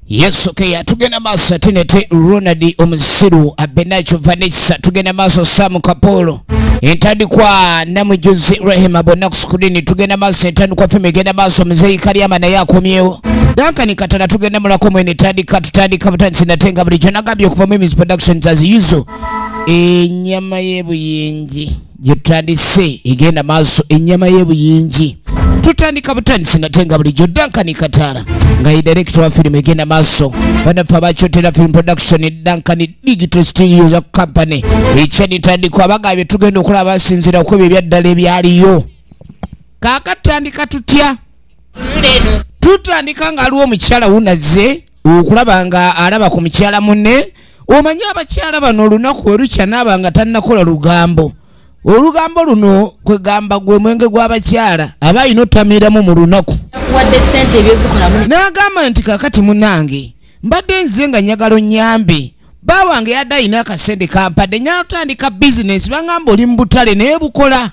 Yes, okay, tugenda maso tinete Ronald Omusiru Abenacho Vanessa tugenda maso Sam Kapolo entandi kwa namujuzi Rehema Bonaku Skudini tugenda maso entandi kwa fime genda maso Mzei Kariama na yako miewo Danka ni katana tugenda mulako mwene tutandi kabutani sinatenga bulijo nagambye okuva Mimi's Productions as usual enyama y'ebuyingi gyetandise igenda maso enyama y'ebuyingi tutandika butani sinatenga bulijo Duncan Katara nga director wa film egenda maso banafa bachotera film production Duncan Digital Studios company echani tandikwa abagabe tugenda okulaba basinzira ko byaddala ebyaliyo kakatandika tutya ndeno tutandika nga aliwo omukyala unaze okulaba nga alaba ku mukyala munne omanya abakyala bano olunaku olukya nabanga tannakola lugambo olugambo luno kwegamba gwe mwenge gw'abakyala abayina otamiramu mu lunaku wadde sente ebyozikola mu n'agamba nti kakati munange mbadde nze nga nyagalo nyambe bawange yadayina akasente kampadde nyatandika bizinesi bangamba oli mu butale naye bukola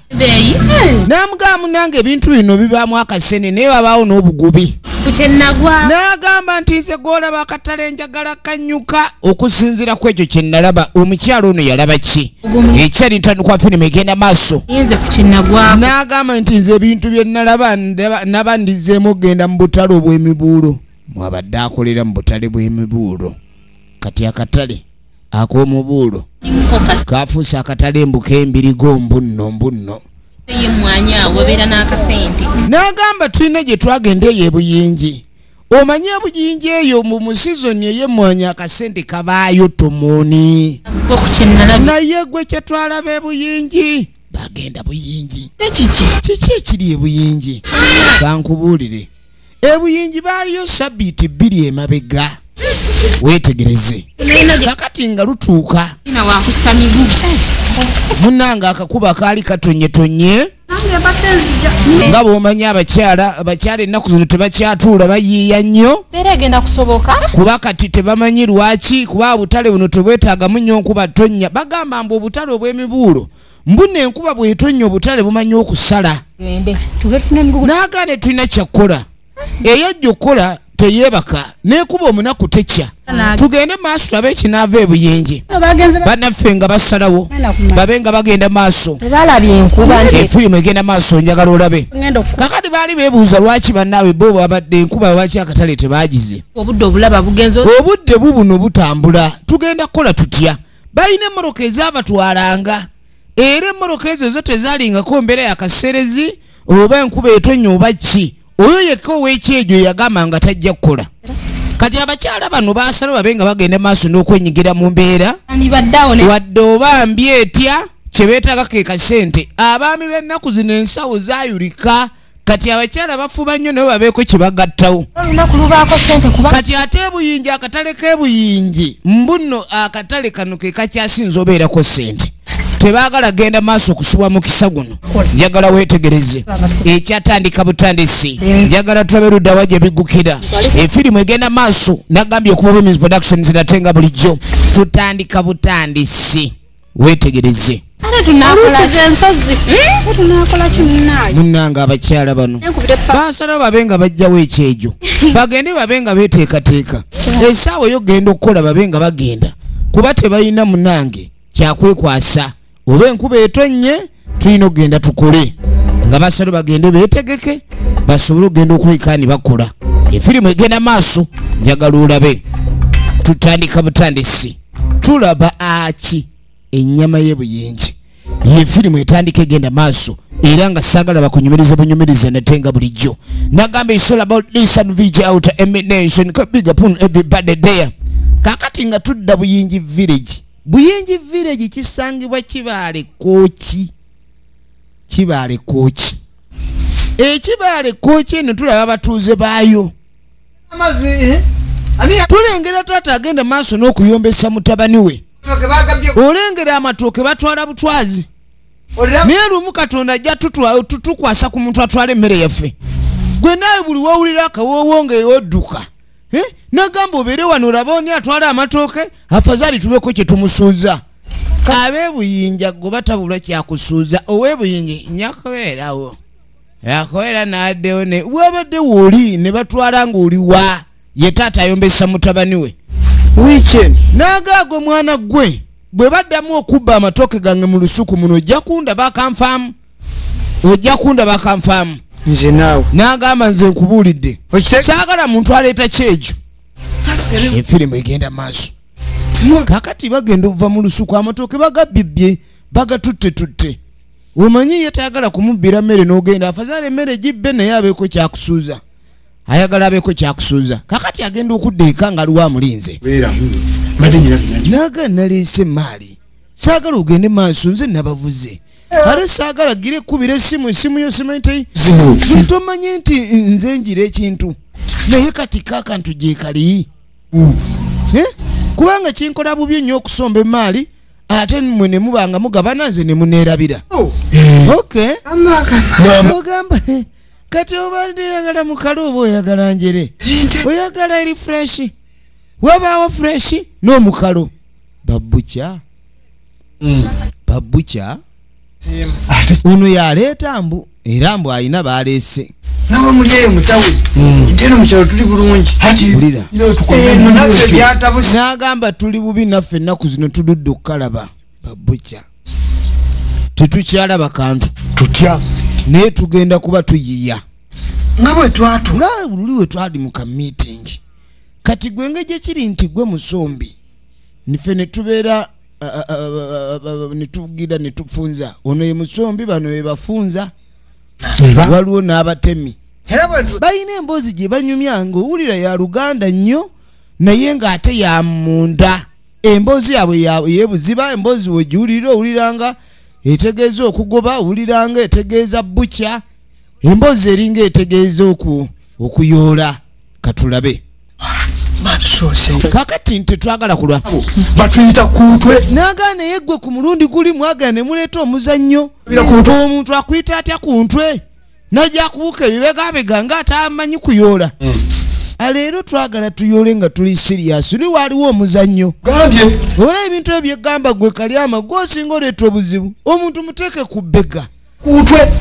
n'amugamba munange ebintu bino bibaamu akasente naye wabaawo n'obugubi n'agamba nti nze gw'olaba akatale njagala kanyuka okusinziira ku ekyo kye nalaba omukyalo ono yalaba ki ekyali ntandikwa firimu egenda maaso n'agamba nti nze ebintu bye nalaba naba ndizeemu okgenda mu butale obw'emibuulo mwabadde akolera mu butale bw'emibuulo kati akatale ak'omubuulo kafuuse akatale embuka embirigo mbunno n'agamba tulina gye twagenda eyo ebuyingi omanye ebuyingi eyo mu musizoni ey'emmwanya akasente kabaayo tomoni naye gwe kye twalaba ebuyingi bagenda buyingi kiki ekiri ebuyingi kankubuulire ebuyingi baaliyo sabbiiti 2 emabega wetegereze kakati nga lutuuka munanga akakuba kaali katonye nga bw'omanya abakyala ennaku zino tebakyatuula bayiiya nnyo kuba kati tebamanyi lwaki kuba obutale buno tebwetaagamu nnyo nkuba tonnya bagamba mbu obutale obw'emibuulo mbuna enkuba bw'etonnya obutale bumanyi okusala n'agaane tulina kyakkola eyajja okukola teyeebaka neekuba omunaku tekya tugende maaso tulabe ekinaava ebuyingi bannaffe nga basalawo babe nga bagenda maaso efirimu egenda maaso njagala olabe kakati baali beebuuza lwaki bannaawe bo babadde enkuba lwaki akatale tebaagize obudde bubuno butambula tugenda kukola tutya balina emmoroka ezaabatwalanga era emmoroka ezo zo tezaalingako mbeera yakaserezi oba enkuba etonnya oba ki oyo yekka ow'ekyejo yagamba nga tajja kukola kati abakyala bano baasala babe nga bagenda maaso n'okwenyigira mu mbeera wadde oba mbi etya kye beetaaga ke kasente abaami b'ennaku zino ensawo zaayulika kati abakyala bafuba nnyo nabo babeeko kye bagattawo kati ate ebuyingi akatale k'ebuyingi mbuno akatale kano ke kakyasinza obeerako sente tebaagala genda maaso kusubwa mu kisa guno njagala weetegereze ekyatandika butandisi njagala tulabe luddawa gye biggukira efirimu egenda maaso nagambye okuva Women's Productions natenga bulijjo tutandika butandisi weetegereze munnanga abakyala bano baasalawo babe nga bajjawo ekyejo bagende babe nga beeteekateeka essaawa yo genda okukola babe nga bagenda kuba tebalina munnange kyakwekwasa oba enkuba etonnye tulina okugenda tukole nga basalo bagende beetegeke basobole okugenda okulekaani bakola efirimu egenda maaso njagala olabe tutandika butandisi tulaba aki ennyama y'ebuyingi yefirimu etandika egenda maaso era nga saagala bakunyumiriza bunyumiriza natenga bulijjo nagamba it's all about this and VJ outer emination big upon everybody there kakati nga tudda Buyingi village Buyingi village kisangibwa Kibaale Kooki Kibaale Kooki eno tulaba abatuuze baayo tulengera taata agenda maaso n'okuyombesa mutabani we olengera amatooke batwala butwazi naye lumu Katonda ajja tutukwasa ku muntu atwala emmere yaffe gwe naawe buli wawulira akawoowo ng'eyodduka nagamba obeere wano olaba oni atwala amatooke afazali tubeko kye tumusuuza ab'ebuyinja gwe batabulwa kyakusuuza ow'ebuyinji nyakubeerawo yakoera n'addewo ne bwabadde wooli ne batwala ng'oli wa ye taata ayombesa mutabani we weekend nagagwe mwana gwe bwe baddamu okubba amatoke gange mu lusuku muno ojja kunda bakanfaamu nze naawe n'agamba nze nkubuulidde saagala muntu aleeta kyejo efirimu egenda maaso kakati bagenda okuva mu lusuku amatoke bagabbye bagatutte omanyi ye tayagala kumubbira mmere n'ogenda afazaala emmere gibbe naye abeeko kyakusuuza ayagala abeeko kyakusuuza kakati agenda okudda eka nga aliwo amulinze naga naleese maali saagala ogende maaso nze nabavuze ate saagala gira ekkubira essimu yo simanyi ntomanye nti nze njira ekintu naye kati kakantu gyekali kubanga kinkola bubi nnyo okusomba emaali ate mmwe ne mubanga mugabana nze ne muneerabira okay ogamba kati obadde oyagala mukalo oba oyagala njere oyagala eri freshi wabaawo freshi n'omukalo babbuca ono yaleeta mbu era mbu alina baleese nawe muli eyo mutawe nteno mukyalo tuli bulungi bulira n'agamba tuli bubi naffe ennaku zino tuludde okukalaba babbuca tetukyalaba kantu tutya naye tugenda kuba tuyiya nga bwe twatu nga luli we twali mu ka meeting kati gwe ng'egye kiri nti gwe musombi nife ne tubeera ne tuvugira ne tufunza ono ye musombi bano be bafunza waliwo n'abatemi balina emboozi gye banyumya ng'owulira ya Luganda nnyo naye ng'ate ya munda emboozi yaabwe yebuziba emboozi wegiwulira owuliranga etegeeza okugoba owuliranga etegeeza bucya emboozi eringa etegeeza okuyoola katulabe kakati nti twagala kulwa batuyita kutwe nagaana yeggwe ku mulundi guli mwagala ne muleeta omuzannyo omuntu akuyita atya ku ntwe najja kubuuka ebibegabega nga atamanyi kuyoola leero twagala tuyoole nga tuli sirias ni waliwo omuzannyo ola ebintu ebyegamba gwe kalyama gwosinga oleeta obuzibu omuntu muteeke ku bbega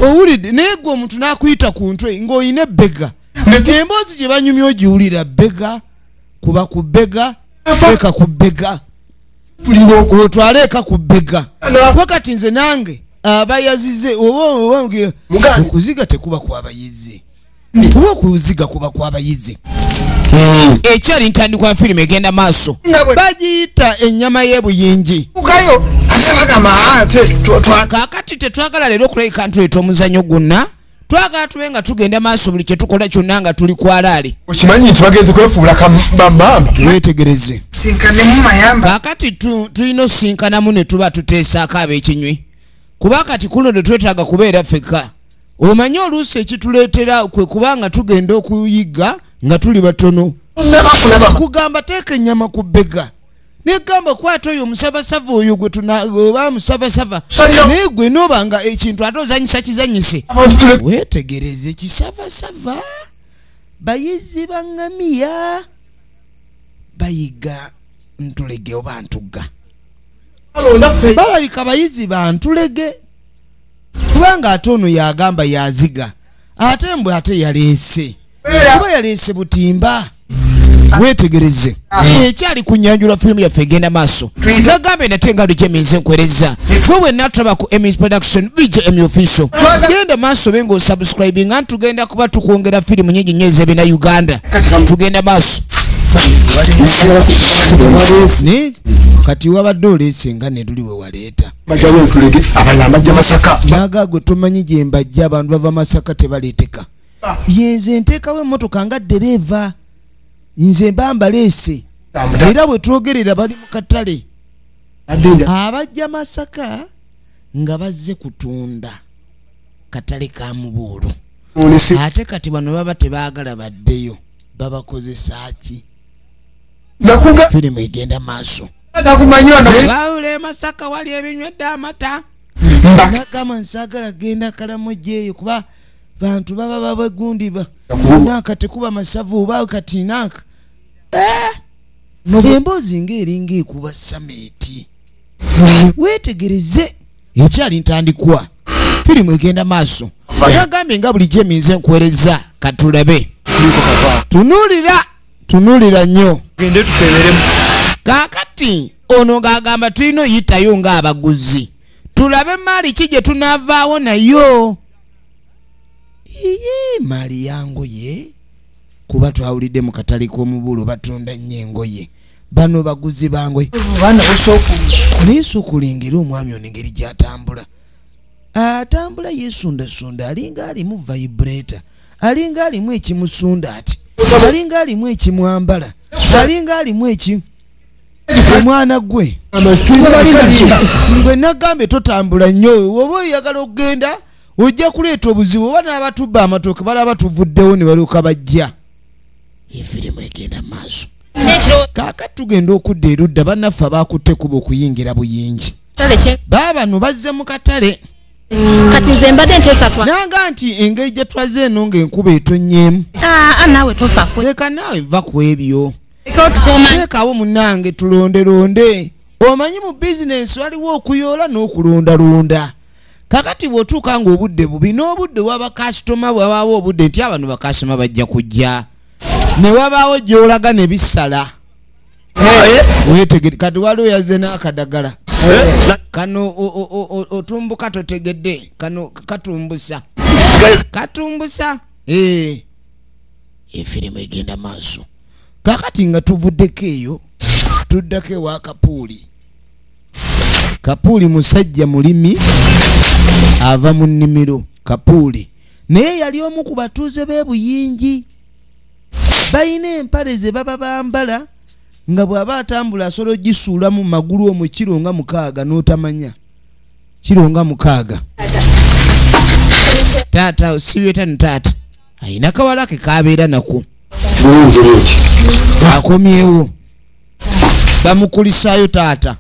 owulidde naye gwe omuntu n'akuyita ku ntwe ng'olina ebbega emboozi gye banyumya ogiwulira bbega kuba ku bbega eka ku bbega otwale eka ku bbega wakati nze nange abayazize oba okuziga tekuba kwabayizi kuba okuziga kuba kwabayizi ekyali ntandikwa ya firimu egenda maaso bagiyita ennyama y'ebuyingi kakati tetwagala leero okulabika ntuleeta omuzannyo gwonna twagala tube nga tugenda maaso buli kye tukola kyonna nga tuli kwalaale okimanyi nti bagenze kwefuula bamamba wetegereze kakati tulina osinkanamu ne tuba tuteesaako ab'ekinywi kuba kati kuno tetwetaaga kubeera ffeka omanyi oluusi ekituleetera kwe kubanga tugenda okuyiga nga tuli batono kugamba teeka ennyama ku bbega negamba kwata oyo omusabasava oyo gwe oba musabasava naye gwe noobanga ekintu ate ozanyisa kizanyise wetegereze kisavasava bayizi baŋŋamiya bayiga ntulege oba ntugga balabika bayizi bantulege kubanga ate ono yagamba yaziga ate mbwe ate yaleese kuba yaleese butimba wetegereze ekyali kunyanjula firimu yaffe egenda maaso nagambe natenga buli kyemize nkwereza wewe nataba ku Emmys Production BJM official genda maaso benga osubscribinga ntugenda kuba tukwongera firimu nyingi nnyo ez'ebina Uganda tugenda maaso ni kati wabadde oleese nga ne tuli we waleeta nagagwe tomanyi gye mbajja abantu bava Masaka tebaleeteka yenze nteekawo emmotoka nga ddereeva nze mbamba leese era bwe twogerera bali mu katale abajja Masaka nga bazze kutunda katale ka Mubuulu ate kati bano baba tebaagala baddeyo babakozesa ki firimu egenda maaso bawule Masaka wali ebinywedde amata nagamba nsaagala genda Karamojeeyo kuba bantu baba babegundiba naka tekuba masavu oba kati naka emboozi ng'eringa ekuba sameti wetegereze ekyali ntandikwa firimu egenda maaso nagambe nga buli gye minze nkwereza katulabe tunuulira tunulira nnyo gende tukeberemu kakati ono gagamba tulina oyitayo ng'abaguzi tulabe maali ki gye tunaavaawo nayo maali yangoye kuba twawulidde mu katale k'omubulo batunda nnyo engoye bano baguzi bangoye baana naye okulengera omwami ono engeri gy'atambula atambula yeesundasunda alinga alimu vibrator alinga alimu ekimusunda ati alinga alimu ekimwambala alinga alimu omwana gwe gwe nagambe totambula nnyo oba oyagala okugenda ojja kuleeta obuzibu oba n'abatubba amatooke balaba tuvuddewo ne balyoka bajja efirimu egenda maaso kaakati tugenda okudda erudda bannaffe abakutte kuba okuyingira buyingi baabano bazze mu katale kati nze mbadde nteesatwa nanga nti engeri gye twaze eno ng'enkuba etonnyeemu naawe tofa leka naawe va ku ebyo teekawo teekawo munnange tulondelonde omanyi mu bizinensi waliwo okuyoola n'okulondalonda kakati bw'otuuka ng'obudde bubi n'obudde wabakasitoma bwabaawo obudde nti abano bakasitoma bajja kujja ne wabaawo gy'olaga ne bisala weetegere kati waliwo yazze n'akadagala kano otumbuka totegedde kano katumbusa efirimu egenda maaso kakati nga tuvuddeko eyo tuddako ewa kapuuli musajja mulimi ava mu nnimiro kapuuli naye yali omu ku batuuze b'e Buyingi balina empale ze baba bambala nga bw'aba atambula asobola ogisuula mu magulu omwo kiro nga 6 n'otamanya kiro nga 6 taata osibyeta ne taata ayina kawala ke kabeera nako akomyewo bamukulisaayo taata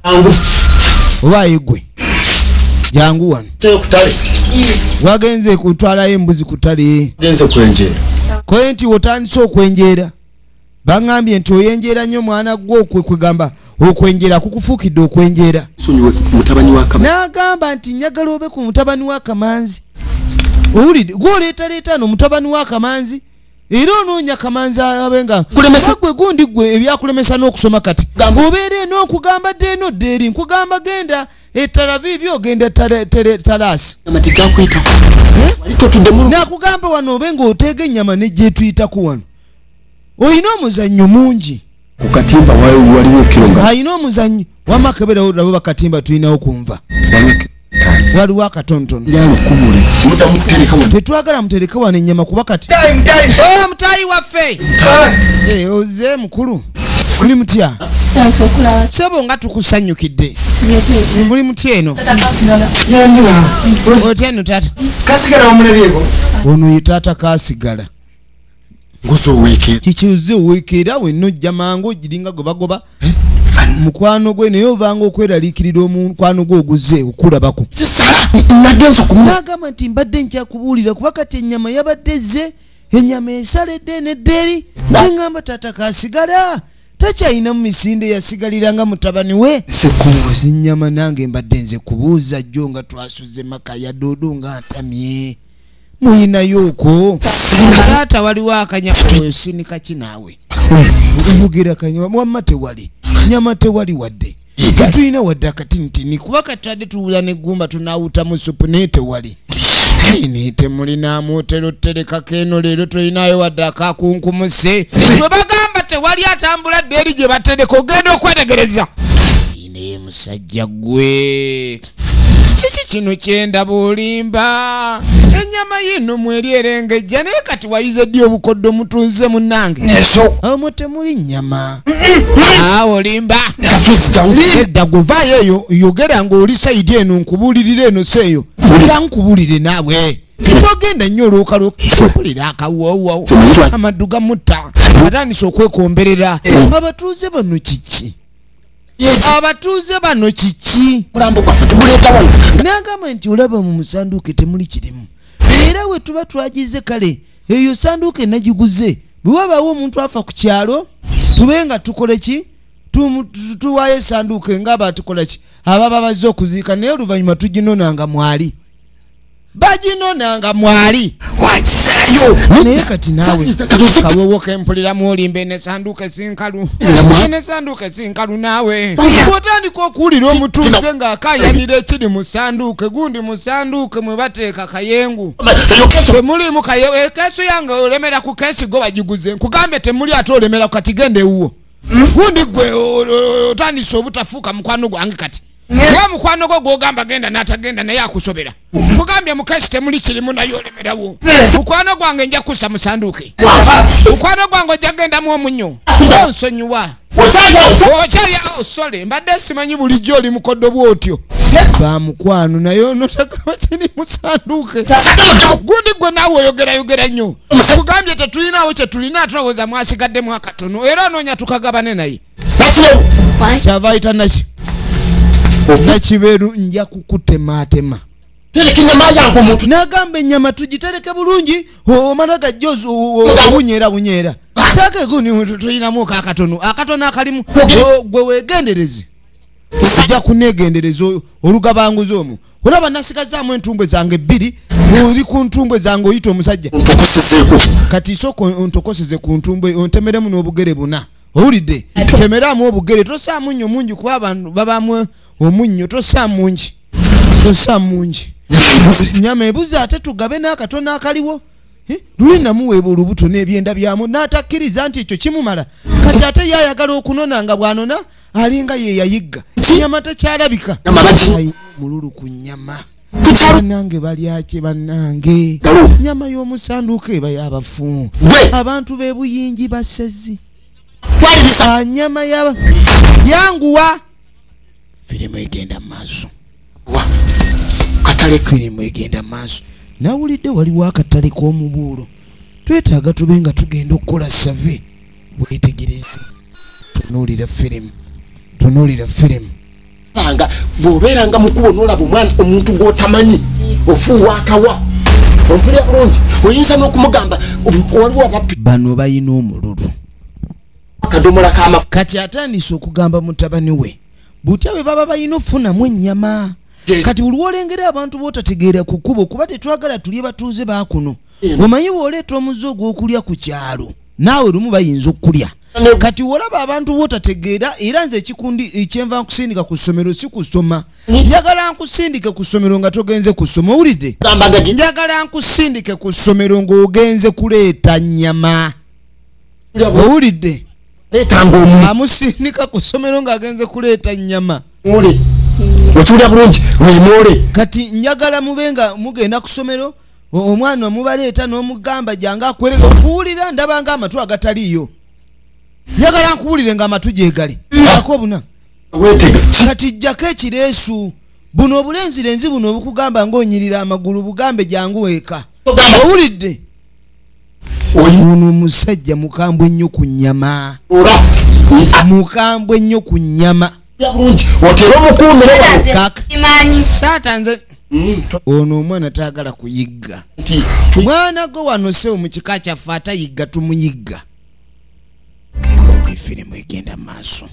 oba yegwe jangu wano wagenze kutwalayo embuzi ku ttale koye nti wotandise okwenjeera baŋŋambye nti oyenjeera nnyo mwana gwo kwegamba okwenjeera kukufuukidde okwenjeera n'agamba nti njagala obe ku mutabani wa Kamanzi owulidde gw'oleetaleeta no mutabani wa Kamanzi era onoonya Kamanzi abenga gwe gundi gwe ebyakulemesa n'okusoma kati obeera eno nkugamba dde eno ddeeri nkugamba genda etalavivi ogenda talasi nakugamba wano obe ng'oteega ennyama nejjetuyitako wano oyina omuzannyo mungi kukatimba waliwo kilonga ayina omuzannyo wamakebera olabo bakatimba tulinawo kunva waliwo akatontono tetwagala mutereka wano ennyama kuba kati mutayi waffe oze mukulu muli mutya sebo nga tukusanyukidde muli mutya eno otya eno taata ono ye taata kasigala kikiuze oweekera wenojja mangu ogiringa gobagoba mukwano gwe naye ovanga okweraliikirira omukwano gwe oguze okulabako nagamba nti mbadde nkyakubuulira kuba kati ennyama yabadde ze ennyama esaledde neddeeri neŋŋamba taata kasigala takyayina mu misinde yasigaliranga mutabani we ennyama nange mbadde nze kubuuza jjo nga twasuze maka ya doodo nga ntamye muyinayo okwo taata waliwo akanyama sinika kinaawe oyogera kanyama wamma tewali nyama tewali wadde tetulina wadde akatinitini kuba katadde tuwula neggumba tunaawutamu supu naye tewali naye temulinaamu oteroterekako eno leero tolinayo wadde akakunkumuse bwe bagamba tewali atambula ddeeri gye batereka ogenda okwetegereza naye musajja gwe kiki kino kyendaba olimba ennyama yino mweri erengejja naye kati wayize ddi obukodde omutuuze munnange omwo temuli nnyama olimba edda guvaayo eyo yogera ng'oli sayidi eno nkubuulirira eno seeyo kankubuulire naawe togenda nnyo olwokalopulira akawoowo amaddu gamutta atandise okwekomberera abatuuze bano kiki abatuuze bano kiki nagamba nti olaba mu musanduuke temuli kirimu era we tuba twagize kale eyo sanduuke nagiguze bwe wabaawo omuntu afa ku kyalo tube nga tukole ki tuwaayo esanduuke ngaaba tukola ki ababa bazze okuziika naye oluvannyuma tuginonanga mwali baginonanga mwali wakisayo naye kati naawe kawowo kempuliramu olimbe ne sanduuke sinkalu ne sanduuke sinkalu naawe bw'otandika okuwulira omutuuze ng'akayanira ekiri mu sanduuke gundi mu sanduuke mwe bateeka kayengu temulimu kayengu ekeesu yange olemera ku keesi go bagiguze nkugambe temuli ate olemera ku kati gende ewuwo gundi gwe otandise obutafuuka mukwano gwange kati wa mukwano gwo gwogamba genda n'atagenda naye akusobera nkugambye mukesi temuli kirimu naye olemerawo mukwano gwange nja kussa mu sanduuke mukwano gwange ojja gendamu omunyo onsonyiwa okyali osole mbadde simanyi bulijjo oli mukoddo bw'otyo bamukwano naye ono tagaba kiri mu sanduuke gundi gwe naawe oyogerayogera nnyo nkugambye tetulinawo kyetulina tulowooza mwasigaddemu akatono era noonya tukagabane naye kyava ayita naki nakiberu nja kukutematema tereka ennyama yange omuntu nagamba ennyama tugitereke bulungi omala gajjozi obunyeera kyake guni tulinamu akatono akalimu gwe weegendereze ojja kunegendereza olugabanguzi omwo olaba nasigazaamu entumbwe zange 2 oli ku ntumbwe zange oyita omusajja kati sooka ontokoseze ku ntumbwe ontemeremu n'obugere 4 owulidde temeramu obugere tosaamu nnyo mungi kuba abantu babamu omunnyo tosaamu mungi nyama ebuzi ate tugabe n'akatono akaliwo luli namuweeba olubuto n'ebyenda byamu n'atakkiriza nti ekyo kimumala kati ate yayagala okunona nga bw'anona alinga ye yayigga nyama tekyalabika mululu ku nyama bannange balyaki bannange nyama y'omusanduuko eba y'abafu abantu b'ebuyingi basezi nyama yaba yanguwa firimu egenda maaso katale firimu egenda maaso nawulidde waliwo akatale k'omubuulo twetaaga tube nga tugenda okukola save weetegereze tunuulira firimu banga bw'obeeranga mukubo n'olaba omwana omuntu gw'otamanyi ofuuwa akawa ompulira bulungi oyinza n'okumugamba waliwo abapi bano bayina omululu akadomola k'amafu kati atandise okugamba mutabani we butya bwe baba bayina okufunamu ennyama kati olwolengera abantu bootategeera ku kkubo kuba tetwagala tulye batuuze baakuno omanyi bw'oleeta omuze ogw'okulya ku kyalo naawe lumu bayinza okukulya kati wolaba abantu bootategeera era nze ekikundi ekyenva nkusindika ku ssomero si kusoma njagala nkusindike ku ssomero nga togenze kusoma owulidde njagala nkusindike ku ssomero ng'ogenze kuleeta nnyama owulidde amusindika ku ssomero ng'agenze kuleeta nnyama okiwulira bulungi wemoole kati njagala mube nga mugenda ku ssomero omwana omubaleeta n'omugamba jange akwereka okuwulira ndabanga amatu agataliiyo njagala nkuwulire ng'amatu gyegali ako buna kati jjako ekireesu buno obulenzirenzi buno obukugamba ng'onyirira amagulu bugambe jangu weeka owulidde ono omusajja mukambwe nnyo ku nnyama mukambwe nnyo ku nnyama otera omukuumire taata nze ono omwana taagala kuyigga mwana gwe wano sewo mu kika kyaffe atayigga tumuyigga efirimu egenda maaso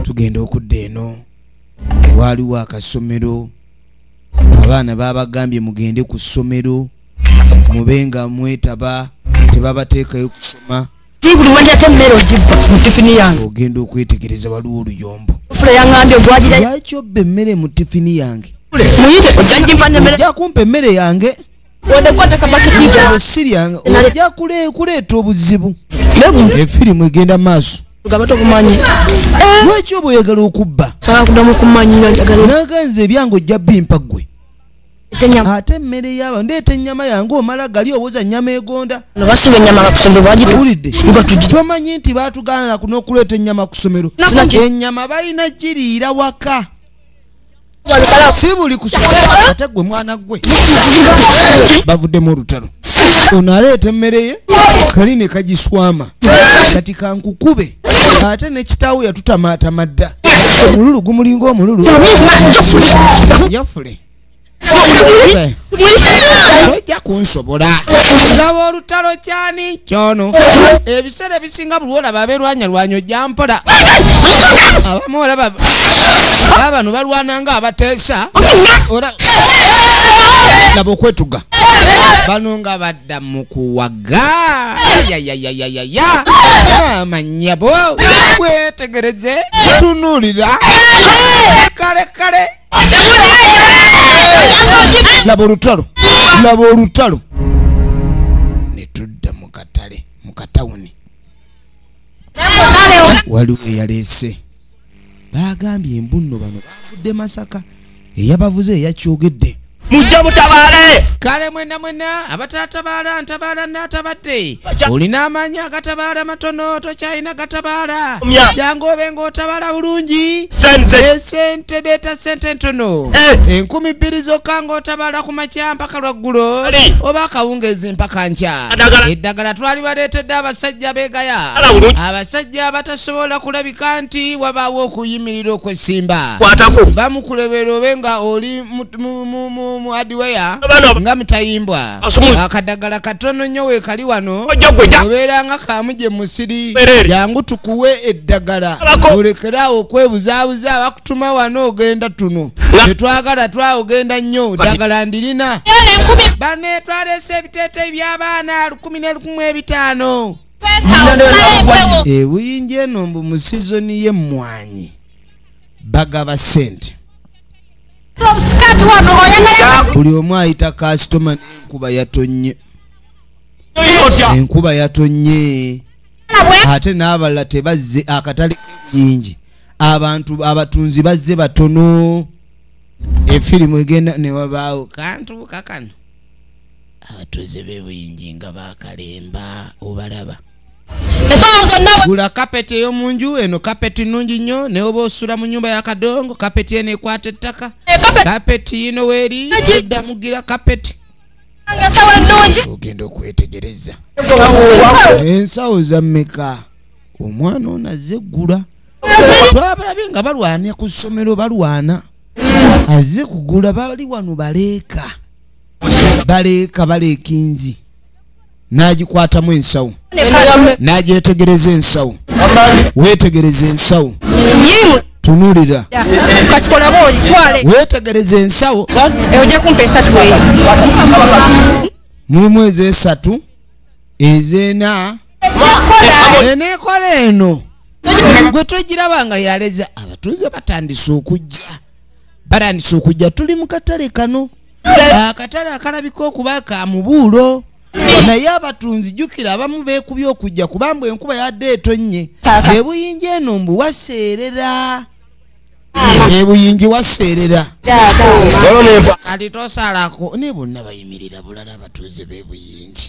tugenda okudda eno waaliwo akasomero abaana babagambye mugende ku ssomero mube nga mwetaba tebabateekayo kusoma buli wanja temmere ogibba mu tifini yange ogenda okwetegereza waliwo oluyombo fula yangambye ogwagira lwaki obba emmere mu tifini yange muyite ojjagimpa nemmere ojja kumpa emmere yange odekwata kabakitiita siri yange ojja kuleeta obuzibu efirimu egenda maaso gaba tokumanyi lwaki oba oyagala okubba sala kudamu kumanyira njagala naganze ebyange ojja bimpa ggwe ate emmere yaaba ndeeta ennyama yange omala gali owoza nnyama egonda basiba ennyama nga kusomero bwagituwulidde tomanyi nti baatugaana n'okuleeta ennyama ku ssomero ennyama balina giriira waka si buli kusomero ate gwe mwana gwe bavuddemu olutalo ono aleeta emmere ye kali ne kagiswama kati kankukube ate ne kitaawo yatutamaatama dda omululu gumulinga omululu yafule tojja kunsobola laba olutalo kyani kyono ebiseera ebisinga buli olaba abeerwanyalwanya ojja mpola abamu olaba bano balwana nga abateesa laba okwetuga bano nga badda mu kuwaga amanyabo wetegereze tunulira kale laba olutalo ne tudda mu katale mu katawuni waliwo eyaleese bagambye embunno bano bavudde Masaka eyabavuze eyakyogedde mujja mutabaale kale mwena abatatabaala ntabaala natabadde olina amaanyi agatabaala matono tokyalina gatabaala jangu obe ng'otabaala bulungi sente deeta sente ntono 2,000 zokka ng'otabaala ku makya mpaka lwaggulo oba akawungeezi mpaka nkya eddagala twali baleetedde abasajja beegaya abasajja abatasobola kulabika nti wabaawo okuyimirira okwesimba bamukulebera obe nga oli mu adiweya nga mutayimbwa akadagala katono nnyo weekali wano obeera nga kamuje musiri jangu tukuwe eddagala olekeraawo okwebuzaabuza abakutuma wano ogenda tuno tetwagala twawogenda nnyo ddagala ndirina bane twaleese ebiteeteeyi by'abaana 11,500 ebuyinja eno mbu mu sizoni y'emmwanyi bagaba sente buli omu ayita kasitoma enkuba yatonye ate n'abalala tebazze akatale k'ebuyinji abantu abatunzi bazze batono efirimu egenda ne wabaawo kantu kakano abatuuze b'ebuyinji nga bakalemba obalaba gula kapeti ey'omunju eno kapeti nnungi nnyo ne oba osula mu nnyumba ya kadongo kapeti eno ekwata ettaka kapeti yino weeri edda mugira kapeti ogenda okwetegereza ensawo zammeka omwana ono azze eggula twabalabye nga balwana ku ssomero balwana azze kugula bali wano baleeka inzi n'agikwatamu ensawo n'agyetegereza ensawo weetegereza ensawo tunulira weetegereza ensawo mulimu ez'esatu ez'ena eneekola eno gwe togiraba nga yaleza abatuuze batandise okujja tuli mu katale kano akatale akalabika okuba ka mubuulo naye abatunzi jjukira abamu beekubye okujja kubanga enkuba yadde etonnye ebuyinja eno mbu waseerera ebuyinji waseerera kati tosalako ne bonna bayimirira bulala abatuuze b'ebuyinji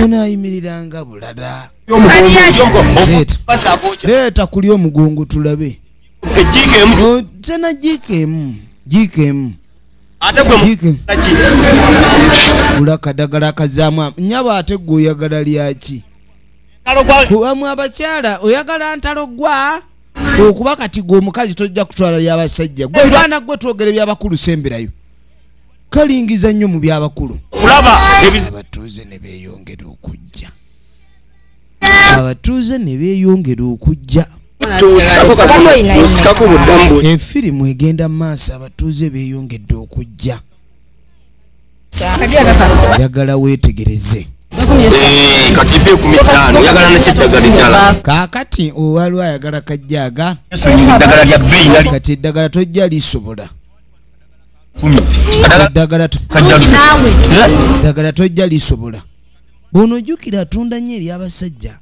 bonayimiriranga bulala leeta kuli omugongo tulabe tena jiikemu gula kadagala kazaamu nyaba ate gwe oyagala lyaki kubamu abakyala oyagala ntalogwa okuba kati gwe omukazi tojja kutwala ly'abasajja gwe mwana gwe twogere byabakulu semberayo kalingiza nnyo mu byabakulu abatuuze ne beeyongera okujja efirimu egenda maaso abatuuze beeyongedde okujja yagala weetegereze kaakati owaliwo ayagala kajjaaga kati eddagala tojja lisobola eddagala tojja lisobola ono jjukira atunda nnyo eri abasajja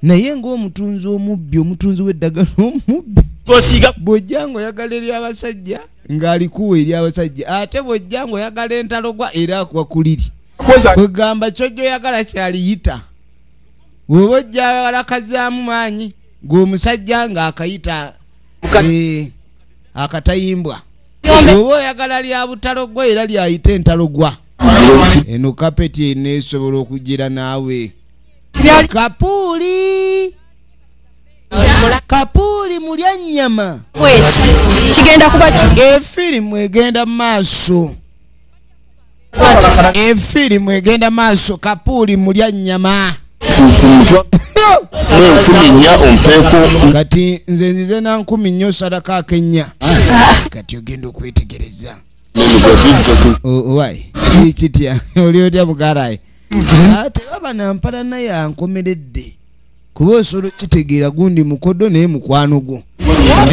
naye ng'omutunzi omubbi omutunzi w'eddagala omubbi bw'ojja ng'oyagala eri abasajja ng'alikuwa eri abasajja ate bw'ojja ng'oyagala entalogwa era akuwa kuliri kwegamba kyojja oyagala kyaliyita bw'oba ojja ayagala kazaamu maanyi ng'omusajja ng'akayita akatayimbwa bw'oba oyagala lya butalogwa era lyayita entalogwa eno kapeti eneesobola okugira naawe kapuuli mulya nnyama kigenda kuba efirimu egenda maaso kapuuli mulya nnyama kati nze nzize na 10 nnyo sadaka akenya kati ogenda okwetegereza Wai kitya oli otya mukaraye ate abana mpala naye ankomeredde kuba osolo kitegeera gundi mukodo naye mukwano gwo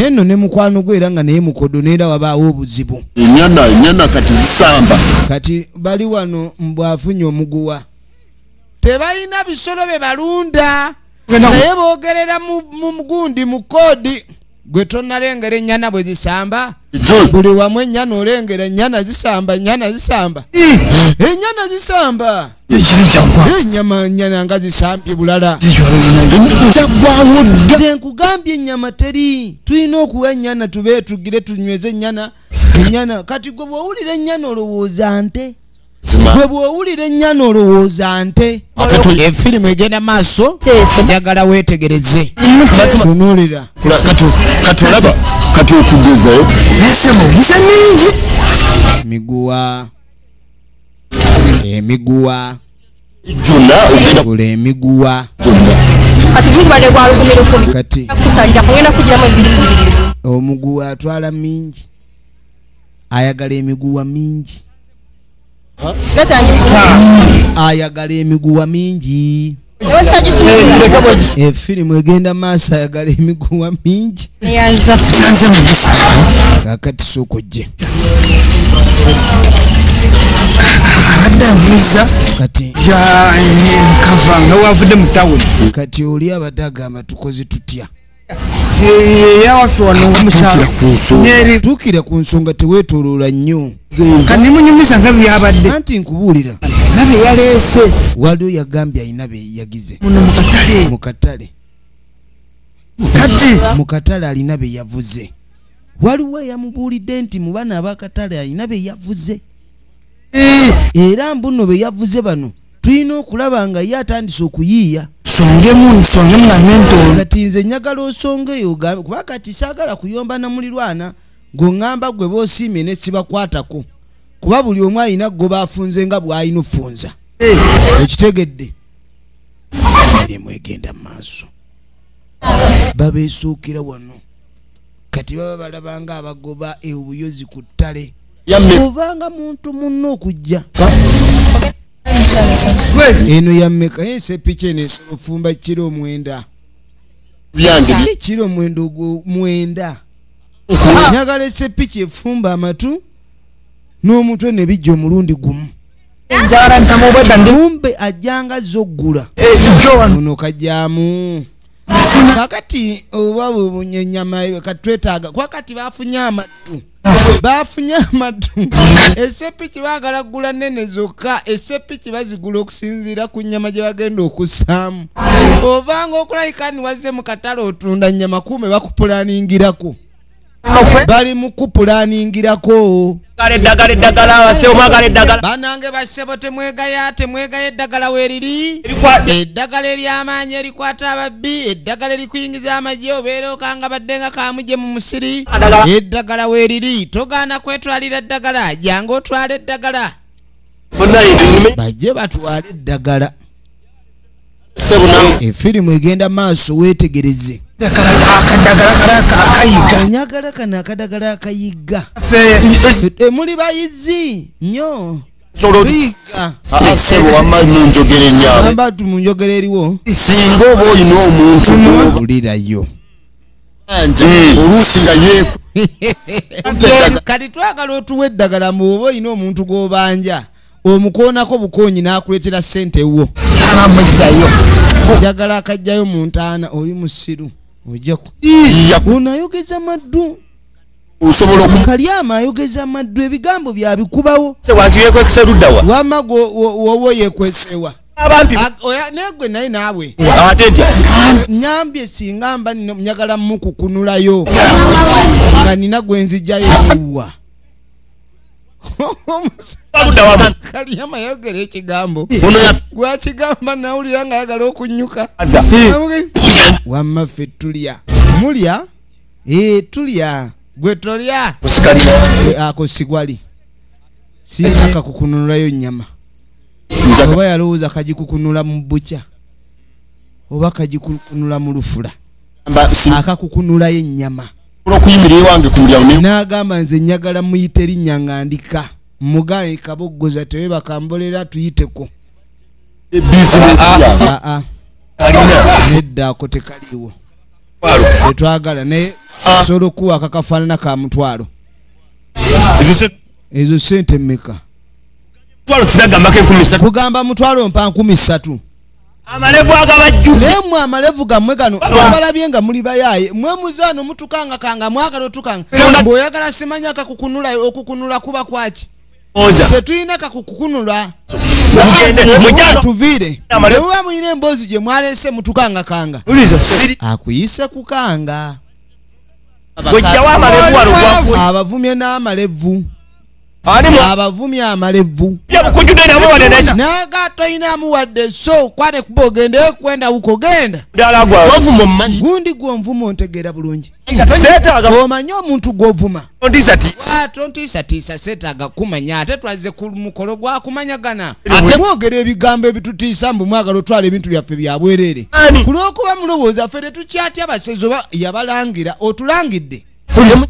eno ne mukwano gwo era nga naye mukodo neera wabaawo obuzibu ennyana kati zisamba kati bali wano mbwafunye omuguwa tebalina bisolo bye balunda naye boogerera mu mugundi mu koodi gwe tonnalengera ennyana bwe zisamba buli wamu ennyana olengera ennyana zisamba ennyana zisamba ennyama nnyana nga zisambye bulala nze nkugambye ennyama teri tulina okuwa ennyana tube tugire tunyweze ennyana kati gwe bw'owulira ennyana olowooza nte efirimu egenda maaso njagala weetegereze tunuulira katolaba kati okugezayo nesema obuze mingi emiguwa jona ogenda kula emiguwa kati omuguwa atwala mingi ayagala emiguwa mingi ayagala emiguwa mingi efirimu egenda maaso ayagala emiguwa mingi kakati sokojje kati wavudde mu tawuni kati oli abadde agamba tukoze tutya yawaffe wano mukyalo tuukira ku nsonga teweetooloola nnyo kanimunyumiza nga byabadde anti nkubuulira nabe yaleese waliwo yagambye alina be yagize muno mu katale alina be yavuze waliwo yamubuulidde nti mu bana ab'akatale alina be yavuze era mbuno be yavuze bano tulina okulaba nga ye atandise okuyiiya songemu nga mento kati nze njagala osongeyo kuba kati saagala kuyomba na mulirwana ng'oŋŋamba gwe boosiimye ne sibakwatako kuba buli omu alina gwe baafunze nga bw'alina ofunza ekitegedde emirimu egenda mu maaso babeesuukira wano kati baba balaba nga abagoba obuyozi ku ttale ovanga muntu munno okujja eno yammeka esepiki eno esobola ofumba kiro 9 kiro 9 njagala esepiki efumba amatu n'omutwe ne bijja omulundi gumu kumbe ajjanga zoggula muno kajjaamu kakati oba bunyenyama katwetaaga kuba kati baafunye amaddu esepiki baagala kugula nnene zokka esepiki bazigula okusinziira ku nnyama gye bagenda okussaamu ovanga okulayika ni wazze mu katale otunda nnyama kuume bakupulaningirako bali mu kupulaningirako banange bassebo temwegaya eddagala weeriri eddagala ery'amaanyi erikwata ababbi eddagala erikuyingiza amagye obeera okanga baddenga kamuje mu musiri eddagala weeriri togaana kwetwalira eddagala jangu otwala eddagala bajje batwala eddagala efirimu egenda maaso weetegereze nyagala kano akadagala akayiga muli bayizi nnyo biyiga amba tumunjogera eriwo singa oba olina omuntu ulirayo oluusi nga yeeku kati twagala otuwa eddagala muoba olina omuntu gw'obanja omukoonako bukoonyi n'akuleetera ssente wo njagala akajjayo mu ntaana oli musiru ojjaku onayogeza maddu Kalyama ayogeza amaddu ebigambo byabikubawo wama wowo yekwesewa oya negwe naye naawe nyambye singa mba njagala mukukunulayo nga nina gwe nzijjayo ewuwa Kalyama yogera ekigambo gwakigamba nawulira nga ayagala okunyuka wamma ffe tulya mulya tulya gwe tolya ako sigwali siyina kakukunulayo nnyama oba yalowooza kagikukunula mu bukya oba kagikukunula mu lufula akakukunulayo ennyama okuyimirira wange ku mulyango n'agamba nze njagala muyite erinnya ngandika mugaye kaboggoza tewe bakambolera tuyiteko bizinesi aa nedda ako tekaliwo tetwagala naye osobola okuwa akakafaanana ka mutwalo ezo sente mmeka kugamba mutwalo mpa 13 amalevu agabajju naye mwe amalevu gammwe gano abalabye nga muli bayaye mwe muzaano mutukanga kanga mwagala otukanga bw'oyagala simanya kakukunula okukunula kuba kwaki tetuyina kakukunula tuviire nemuba muyina emboozi gye mwaleese mutukanga kanga akuyise kukanga abavumye n'amalevu abavumye amalevu nagatoyinamu wadde so kwane kuba ogende kwenda huko genda gundi gwonvuma ontegeera bulungi omanyi omuntu gwovuma tontiisatiisa seetaaga kumanya ate twaze ku mukolo gwakumanyagana mwogera ebigambo ebitutiisa mbu mwagala otwala ebintu byaffe byabwereere ku lw'okuba mulowooza ffe tetukyatya abasezi oba yabalangira otulangidde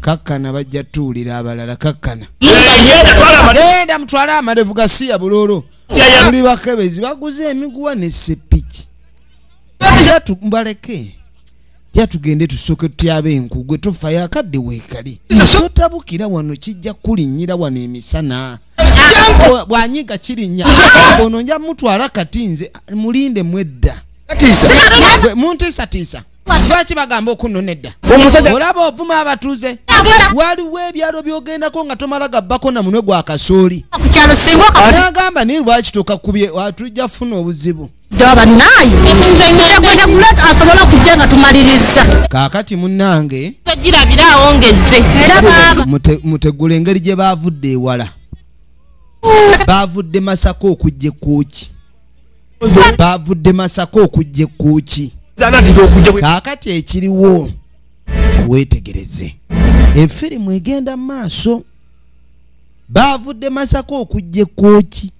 kakkana bajja tuwulira abalala kakkana genda mutwale amalevu gasiya buloolo muli bakebezi baguze emiguwa ne sepiki mbaleke ja tugende tusooke tutyaba enkugwe tufayo akadde weekali totabukira wano kijja kulinnyira wano emisana bwanyiga kirinnya ono nja mutwala kati nze mulinde mwedda muntiisatiisa lwaki bagamba okunonedda olaba ovuma abatuuze waliwo ebyalo byogendako nga tomala gabbako na munwe gwa kasooli nagamba naye lwaki tokakubye watujja funa obuzibu kaakati munnange mutegula engeri gye baavudde ewala baavudde Masaka okujja ekkuuki baavudde Masaka okujja ekkuuki kaakati ekiriwo weetegereze effirimu egenda mu maaso baavudde Masaka okujja ekkooki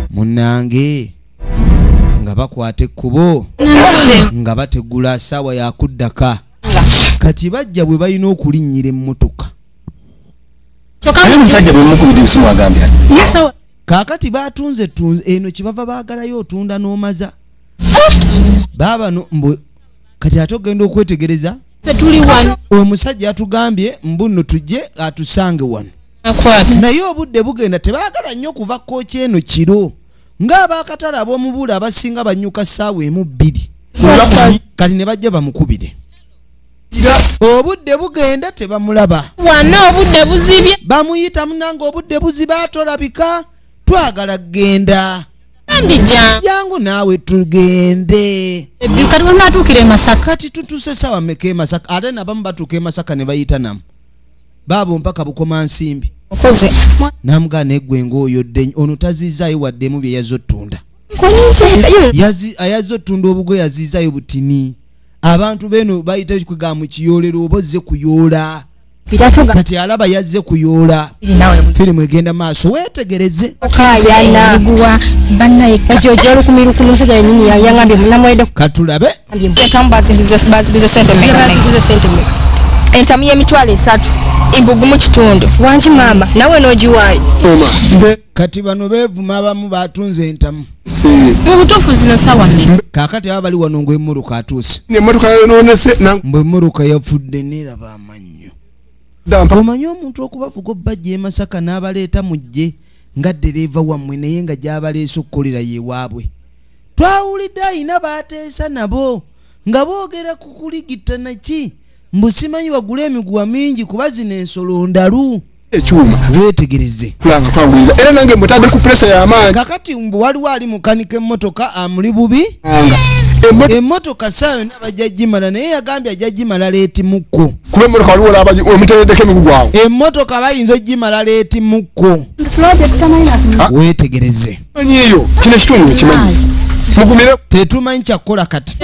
munnange nga bakwata ekkubo nga bategula ssaawa yakuddaka kati bajja bwe balina okulinnyira emmotoka kaakati batunze eno kyebava baagalayo otunda n'omaza baba mbu kati ate ogenda okwetegereza omusajja atugambye mbu nno tujje atusange wano naye obudde bugenda tebaagala nnyo kuva kooki eno kiro ng'abaakatale ab'omubuula abasinga banyuka ssaawa emu 2 kati ne bajja bamukubire obudde bugenda tebamulaba wano obudde buzibye bamuyita munange obudde buziba tolabika twagala kgenda jangu naawe tugende kati wonna atuukira e Masaka kati tutuuse ssaawa mmeka e Masaka ate nabamu batuuka e Masaka ne bayita namu baabo mpaka bukoma nsimbi namugaana eggwe ng'oyo dde ono taziizaayo waddemu bye yazze ottunda ayazze ottunda obugwe yaziizaayo butini abantu beeno bayita kwiga mu kiyoolero oba ozze kuyoola kati alaba yazze kuyoola firimu egenda maaso weetegereze katulabe entamu y'emitwalo 3 embugu mu kitundu wangi maama nawe n'ogiwaayo kati bano beevuma abamu batunze entamu mu butuufu zino sawa nnene kaakati aba bali wano ng'emmotoka atuuse emmotoka yonoonese mbwe emmotoka yafudde neeraba amannyo omanyi omuntu okubavuga obbajja e Masaka n'abaleeta mujje nga ddereeva wammwe naye nga gy'abaleese okukolera yeewaabwe twawulidde ayina baateesa nabo nga boogera ku kuligita naki mbu simanyi bagula emiguwa mingi kuba zino ensolo ndalu ekyuma weetegereze kulanga twawuliza era nange mutadde ku pressure y'amaanyi kakati mbu waliwo ali mukanika emmotoka amuli bubi emmotoka saa yonna bajja gimala naye yagambye ajja gimala leeti mukko kuba emmotoka waliwo omutereddeko emigugu awo emmotoka bayinza ogimala leeti mukko weetegereze manyi eyo kino ekitundu ekimanyi mugumire tetumanyi kyakukola kati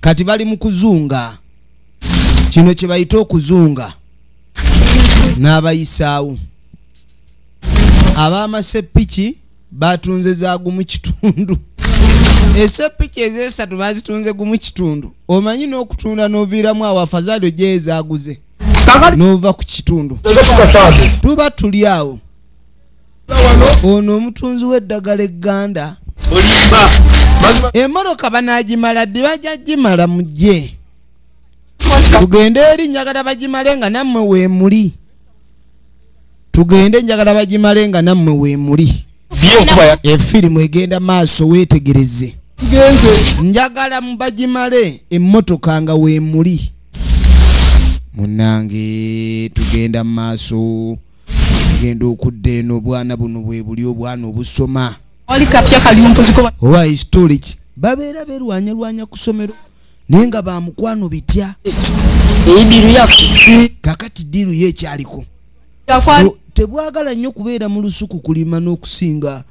kati bali mu kuzunga kino kye bayita okuzunga n'abayisaawo ab'amaseppiki batunze zaagu mu kitundu Esepiki ezesatu bazitunze gumu kitundu. Omanyi n'okutunda n'oviiramu awafazado jeza aguze. Nova ku kitundu. Tuba tuli awo. Ono omutunzi w'eddagala egganda. Emmotoka banaagimala ddi bajja gimala mujje. Tugende eri njagala bagimale nga nammwe weemuli. Tugende njagala bagimale nga nammwe weemuli. Efirimu egenda maaso weetegereze. Njagala mbagimale emmotoka nga weemuli. Munange tugenda maaso. Tugenda okudda eno obwana buno bwe buli obwana obusoma. Owa historic babeera berwanya kusomero naye nga bamukwano bitya. Kakati diru yekyaliko tebwagala nnyo kubeera mu lusuku kulima n'okusinga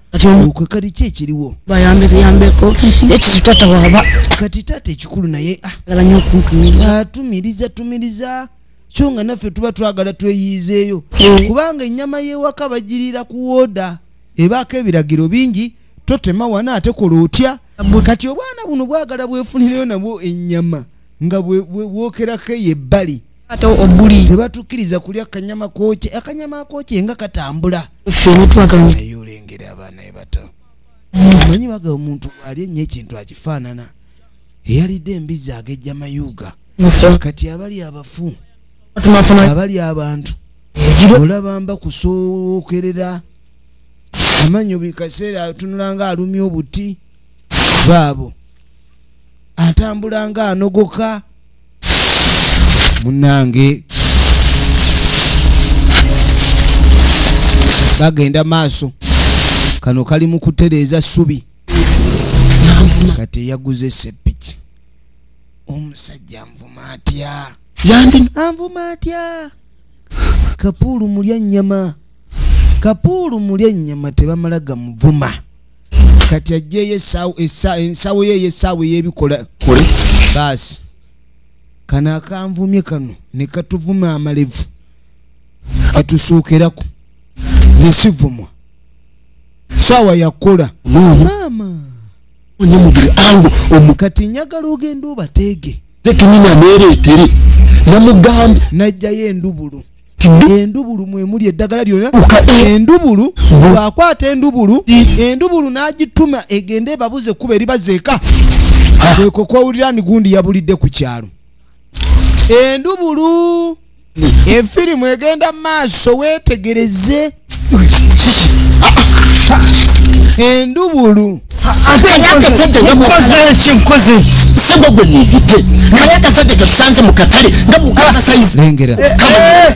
okwe kati kyekiriwo bayambeko ekizu tata waba kati tata ekikulu naye tumiriza kyonga naffe tuba twagala tweyiizeeyo kubanga ennyama y'ewaka bagirira ku wooda ebaako ebiragiro bingi totema wana ate kola otya kati obwana buno bwagala bwefunireyo nabwo ennyama nga bwokerako ebbali tebatukkiriza kulya akanyama kookye nga katambula naye olengera abaana ebato manyi baga omuntu alya ennyo ekintu akifaanana eyalidde embizi agejja mayuga kati abali abafu abali abantu olaba mba kusookerera amanyi buli kaseera atunula nga alumya obuti baabo atambula nga anogoka munange bagenda maaso kano kali mu kutereeza ssubi kati yaguze sepiki omusajja anvuma atya Kapuulu mulya nnyama tebamala gamuvuma kati ajjeyo ensawo ye essaawo ey'ebikola baasi kano akanvumye kano ne katuvuma amalevu katusuukerako nze sivumwa saawa yakola maama kati njagala ogenda obateege zetumina neereetere namugambye najjayo endubulu mwemuli eddagala lyonna endubulu bwakwata endubulu n'agituma egende ebabuze kuba eribazeeka kweko kwawulira ni gundi yabulidde ku kyalo endubulu efirimu egenda maaso weetegereze endubulu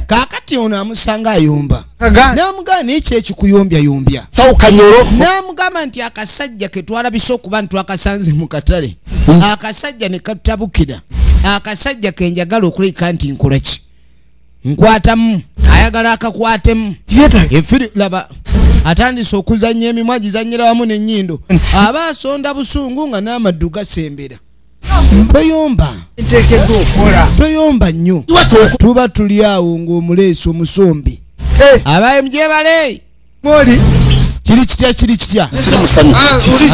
kakati ono amusanga ayomba namugamba naye ekikuyombya namugamba nti akasajja ketwalabise okuba ntwakasanze mu katale akasajja ne katabukira akasajja kenjagala okuleka nti nkolaki nkwatamu ayagala akakwatemu efiri laba atandise okuzanya emimwa gizanyira wamu n'ennyindo aba asonda busungu nga n'amaddu gasembera toyomba nnyo tuba tuli awo ng'omuleesi omusombi abaye mujebale kiri kitya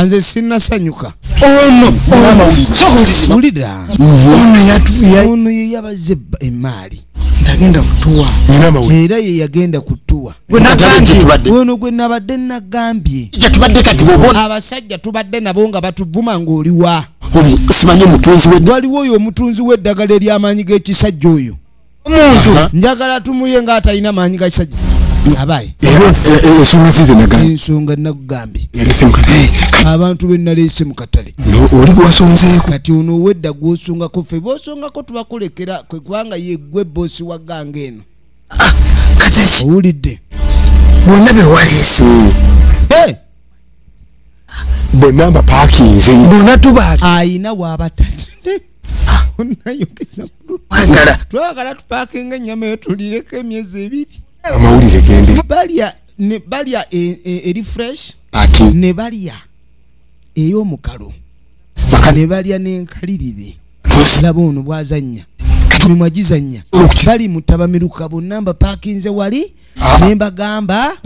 nze sinnasanyuka ulira ono ye yabaze emaali era ye yagenda kutuwa ono gwe nabadde nagambye abasajja tubadde nabo nga batuvuma ng'oliwa waliwo oyo omutunzi w'eddagala ery'amaanyi g'ekisajja oyo njagala tumuye nga atalina maanyi ga kisajja abaye ensonga nakugambye abantu be naleese mu katale kati ono owedda gw'osongako ffe b'osongako tubakulekera kwe kubanga ye gwe boosi wa ganga eno owulidde bonna bewaleese bonna mbapaakinze bonna tubaati ayina waabatate onnayogeza twagala tupaakinga ennyama eyo tulireko emyezi ebiri amawulire gende balya eri fresh ne balya ey'omukalo ne balya n'enkalirire laba ono bwazannya mimwa gizannya bali mutabamiruka bonna mbapaakinze wali nembagamba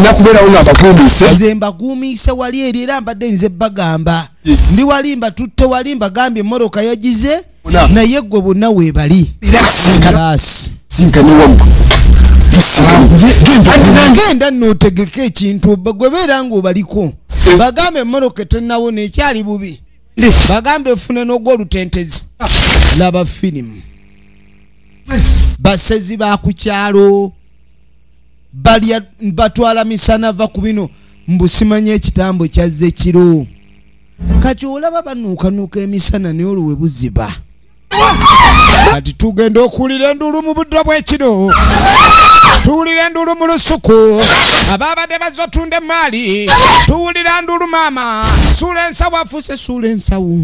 nakubeerawo ng'abagumiise nze mbagumiise wali eri era mbadde nze bagamba ndi walimba tutte walimba gambye emmoroka yagize naye gwe bonna weebali genda nootegeka ekintu gwe beera ng'obaliko bagambe emmoroka etennawona ekyali bubi bagambe efune n'ogw'olutentezi laba firimu basezi ba ku kyalo batwala misana va ku bino mbusimanya ekitambo kyazze kiro kati olaba banuukanuuka emisana naye olwo we buziba kati tugenda okuwulira enduulu mu buddo bw'ekiro tuwulira enduulu mu lusuku abaabadde bazze otunda emaali tuwulira enduulu maama suula ensawo afuuse suula ensawo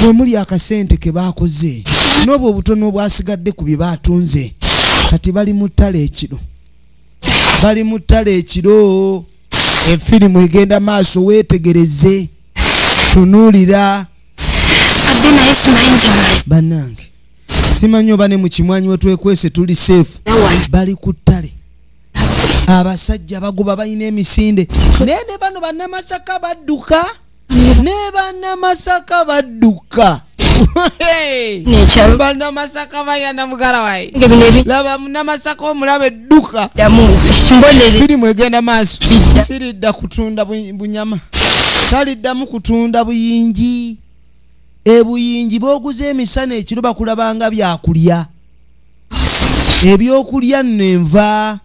mwe muli akasente ke baakoze n'obwo obutono obwasigadde ku bye baatunze kati bali mu ttale ekiro efirimu egenda maaso weetegereze tunuulira bannange simanyi oba ne mu kimwanyi we twekwese tuli seefu bali ku ttale abasajja bagoba balina emisinde naye ne bano bannamasaka badduka bannamasaka bayana mugala wayi laba munnamasaka omulaba edduka firimu egenda maaso siridda kutunda bunyama taliddamu kutunda buyingi ebuyingi booguza emisana ekiro bakulabanga byakulya ebyokulya nno va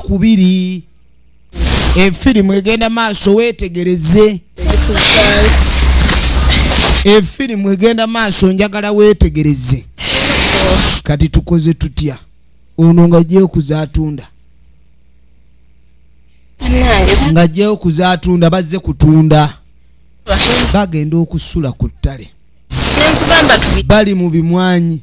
kubiri efirimu egenda maaso weetegereze efirimu egenda maaso njagala weetegereze kati tukoze tutya ono ng'ajjeyo kuzaatunda bazze kutunda bagenda okusula ku ttale bali mu bimwanyi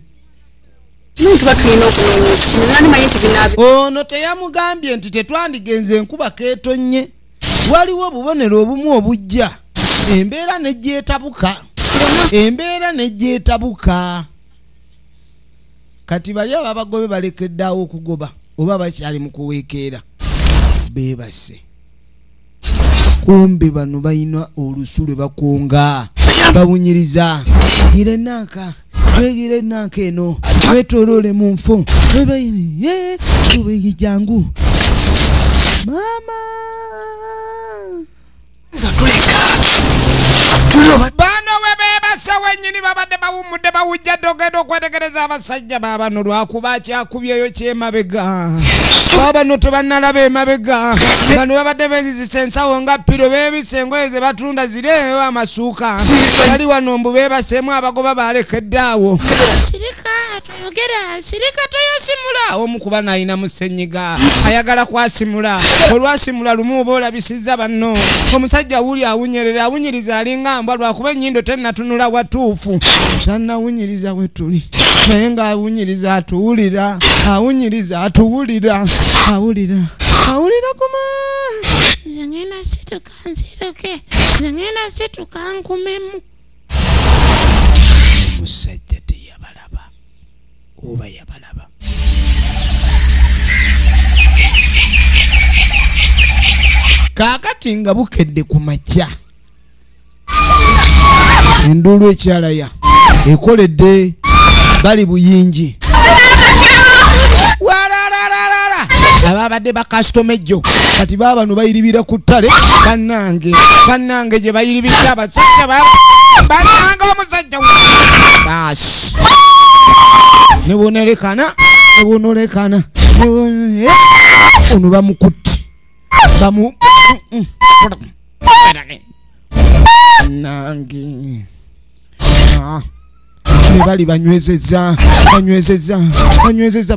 ono teyamugambye nti tetwandigenze enkuba keetonye waliwo obubonero obumu obujja embeera nejjeetabuka kati bali ababagobe balekeddeawo okugoba oba bakyali mu kuweekeera beebase kumbe bano balina olusu lwe bakonga bawunyiriza twegire ennaaka eno twetoloole mu nfo tubeyi jangu maama bano we beebase wennyini babadde bawummudde bawujja dogenda okwetegereza abasajja baabano lwakuba akyakubyeyo kyemabega babano tebannalaba emabega bano babadde beezizisa ensawo nga ppiro beebise engoye ze batunda zireeyo amasuuka bali wano mbu beebaseemu abagoba balekeddaawo sirika toyasimula omu kuba nayina musenyiga ayagala kwasimula olwasimula lumu oba olabisizza banno omusajja wuli awunyiriza alinga mbwa lwakuba ennyindo tennatunula watuufu tannawunyiriza we tuli naye ng'awunyiriza atuwulira awulira kuma ngenda situka nziruke ngenda situka nkumemu omusajja teyabalaba oba yabalaba kaakati nga bukedde ku makya enduulu ekyalaya ekoledde bali buyingi walalalala ababadde bakasitoma ejjo kati baabano bayiribira ku ttale bannange gye bayiribira abasajja bannange omusajja baasi nebonolekana ono bamukutte nange ne bali banywezeza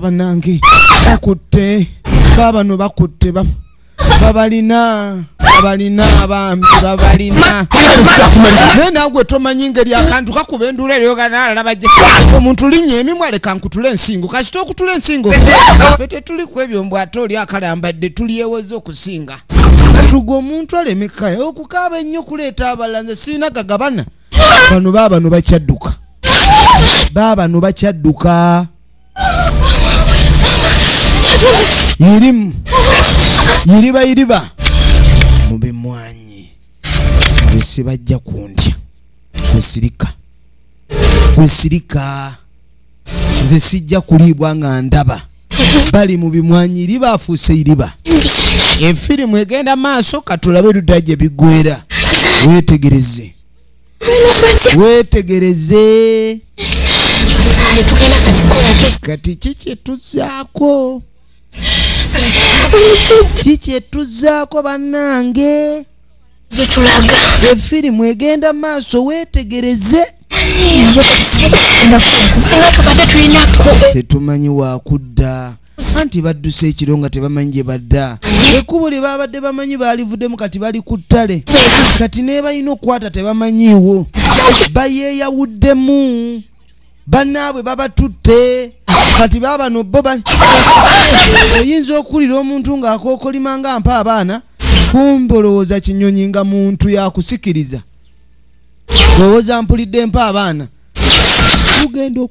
bannange bakutte babano bakutte babalina abambi babalina naye naagwe tomanyi ngeri akantu kakuba enduula eryoganaalabajje omuntu linnya emimwe aleka nkutula ensingo kasita okutula ensingo ffe tetuliku ebyo mbw ate oli akalambadde tulyeweza okusinga tuga omuntu alemekayo okukaaba ennyo kuleeta abalala nze siina gagabana bano baabano bakyadduka baba no bakyadduka yiriba mubimwanyi bese bajja kundya kwesirika nze sijja kulibwa nga ndaba bali mu bimwanyi iriba afuuse iriba efirimu egenda maaso katulabe ludajje bigwera wetegereze kati kikyetuzaako bannange efirimu egenda maaso wetegereze tetumanyi wakudda anti badduse ekiro nga tebamanyi gye badda ekkubo lye babadde bamanyi baalivuddemu kati bali ku ttale kati ne balina okukwata tebamanyiiwo bayeeyawuddemu bannaabwe babatutte kati babano bo oyinza okuwulira omuntu ng'akookolima nga mpa abaana kumbe olowooza kinyonyi nga muntu yakusikiriza olowooza mpulidde mpa abaana ogenda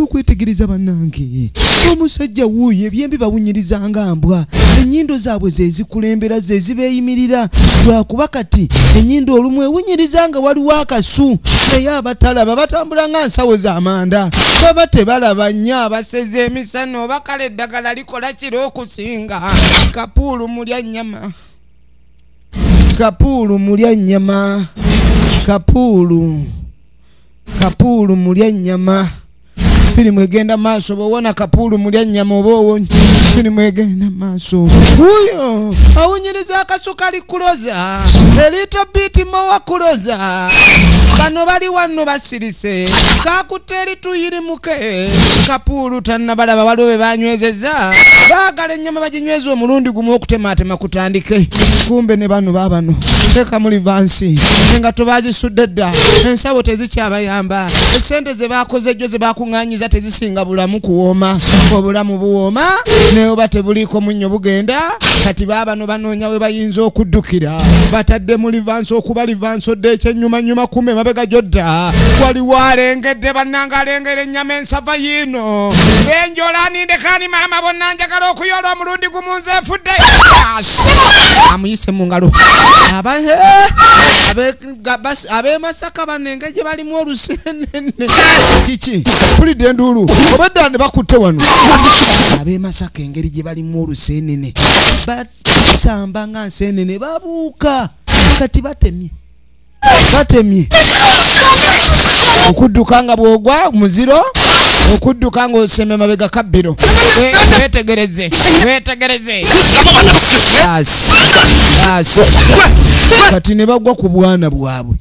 okwetegereza bannange omusajja wuuyo ebyembi bawunyiriza nga mbwa ennyindo zaabwe zezikulembera zezibeeyimirira lwakuba kati ennyindo olumu ewunyiriza nga waliwo akasu naye abatalaba batambula nga nsawo z'amanda baba tebalaba nnyo abaseze emisana oba kale eddagala likola kiro okusinga kapuulu mulya nnyama kapuulu mulya nnyama firimu egenda maaso bw'owona kapuulu mulya nnyama oba owonye firimu egenda maaso wuyo awunyiriza akasu kali kuloza elito biti mowa kuloza bano bali wano basirise kakutte erituyirimuke kapuulu tannabalaba waliwo be banywezeza baagala ennyama baginyweza omulundi gumu okutemaatema kutandike kumbe ne bano baabano teka muli vansi engato baazisudde dda ensawo tezikyabayamba esente ze baakoze ejjo ze baakuŋŋaanyiza tezisinga bulamu kuwooma obulamu buwooma naye oba tebuliiko munnyo bugenda kati baabano banoonya we bayinza okuddukira batadde mu livansi okuba livansi odde ekyennyumanyuma kume mabega gyodda waliwo alengedde bannanga alengera ennyama ensava yiino benjolanindekani maama bonna njagala okuyola omulundi gumu nze nfudde amuyise mu ngalo ab'emasaka banenge gye balimu olusenene kiki pulidde enduulu obadde ne bakutte wano ab'emasaka engeri gye balimu olusenene basamba nga nsenene babuuka kati batemye okudduka nga bwogwa muziro okudduka nga oseme mabega kabbiro wetegereze kati ne bagwa ku bwana bwabwe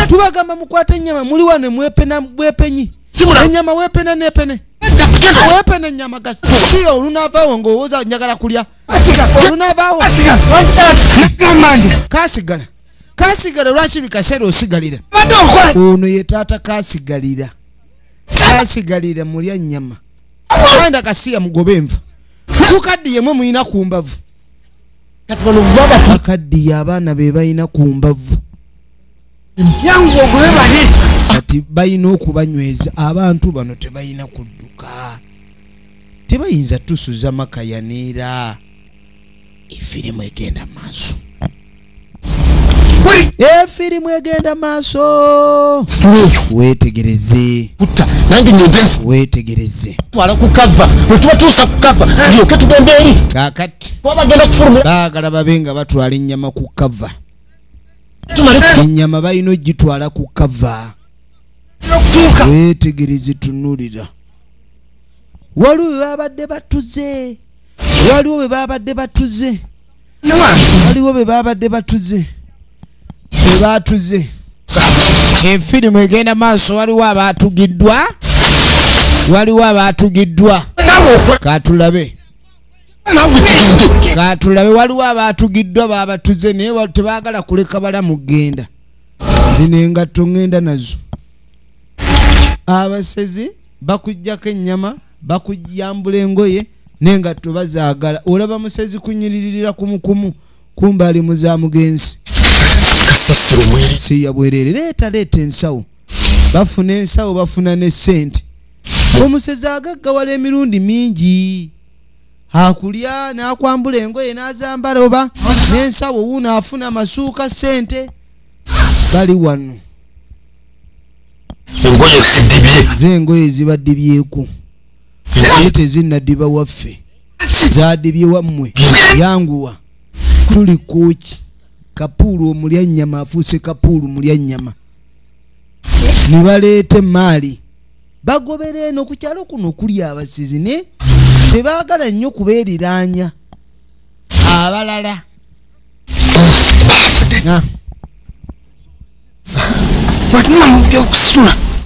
tubagamba mukwate ennyama muli wane mwepena bwepenyi ennyama wepena nepene wepena ennyama gasi olunavaawo ng'owooza njagala kulya olunavaawo kasigala lwaki bikaseera osigalira ono ye taata kasigalira mulya nnyama anda kasiya mugobe enva tukaddiye mwe muyina ku mbavu akaddiye abaana be bayina ku mbavu kati bayina okubanyweza abantu bano tebayina kudduka tebayinza tusuza makayaneera efirimu egenda maaso wetegereze twala kukava wetubatuusa kukava ndyoke tugende eri kakati bagenda kufuluma baagala babe nga batwala ennyama ku kava ennyama balina ogitwala ku kava wetegereze tunulira waliwo be babadde batuze bebatuze efirimu egenda maaso waliwo abaatugiddwa katulabe waliwo abaatugiddwa babatuze naye tebaagala kuleka balamu genda zino engatto ngenda nazo abasezi bakujjako ennyama bakujyambula engoye n'engatto bazaagala olaba musezi kunyiririra kumukumu kumbe ali muza mugenzi kasasiro mweri si ya bwerere leta ensawo bafuna ensawo bafuna ne sente omusezi agaggawala emirundi mingi akulya n'akwambula engoye n'azambala oba n'ensawo wuno afuna amasuuka sente bali wano engoye zidibye z'engoye zibadibyeku naye tezinnadiba waffe zadibye wammwe yanguwa tuli kuki Kapulu omulya nnyama afuuse Kapulu mulya nnyama ne baleeta emaali bagobera eno ku kyalo kuno okuli abasizi ne tebaagala nnyo kubeeriraanya abalala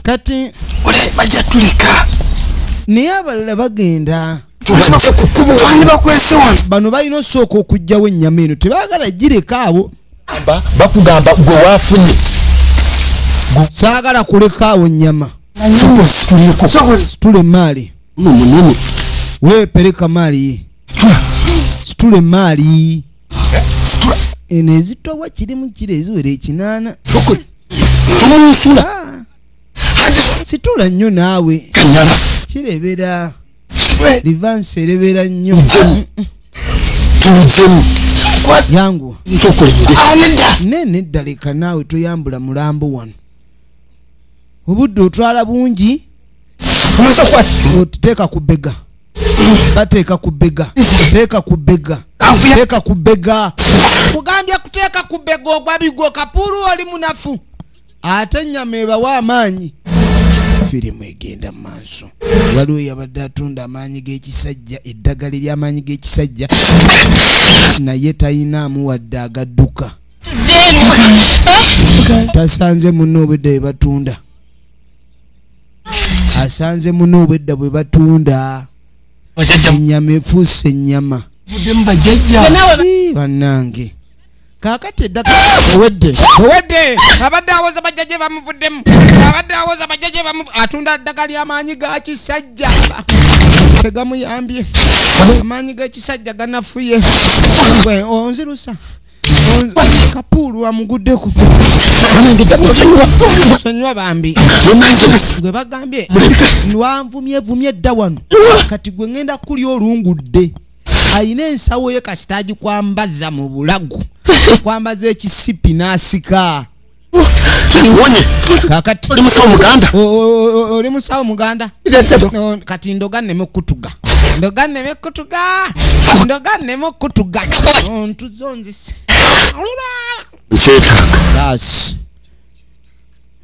kati bajja tulika naye abalala bagenda tubajja kukuba bakwese wano bano balina osooka okugjawo ennyama eno tebaagala gireka abo bakugamba gwe waafunye saagala kuleka awo ennyama situla emaali munene weepereka maali ye situla emaali eno ezitowa kirimu kiro eziwera 8 situla nnyo naawe kirebera livansi erebera nnyo yangu nene ddaleka naawe toyambula mulambo wano obudde otwala bungi otuteeka ku bbega bateeka ku bbega teeka ku bbega teeka ku bbega kugambye kuteeka ku bbega ogwabigo Kapulu oli munafu ate ennyama ebawa amaanyi firimu egenda mu maaso waliwo yabadde atunda amaanyi g'ekisajja eddagala ery'amaanyi g'ekisajja naye tayinaamu wadde agadduka tasanze muno obwedda bwe batunda asanze muno obwedda bwe batunda ennyama efuuse ennyama bannange kaakati eddagala owedde abadde awoza bajjaje bamuvuddemu abadde awoza bajjaje atunda eddagala ly'amaanyi ga kisajja tegamuyambye amaanyi g'ekisajja ganafuye onzirusa Kapulu amuguddeko nsonyiwa bambi gwe bagambye nwanvumyevumye dda wano kati gwe ngenda kulya olungudde ayina ensawo ye kasitaagi kwambaza mu bulago kwambaza ekisipi n'asika kakati oli musawo muganda kati ndoga nneme okutuga ntuzonzise basi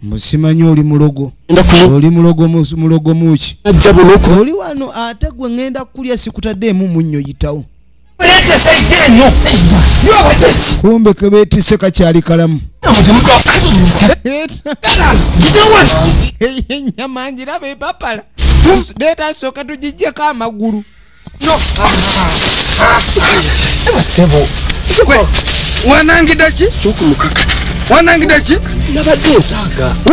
musimanyi oli mulogo muki oli wano ate gwe ngenda kulya sikutaddeemu munnyo yitawo kumbe kebeetise kakyali kalamu ennyama ngiraba epapala leeta asooka tugijjeko amagulu wanangidaki wanangidaki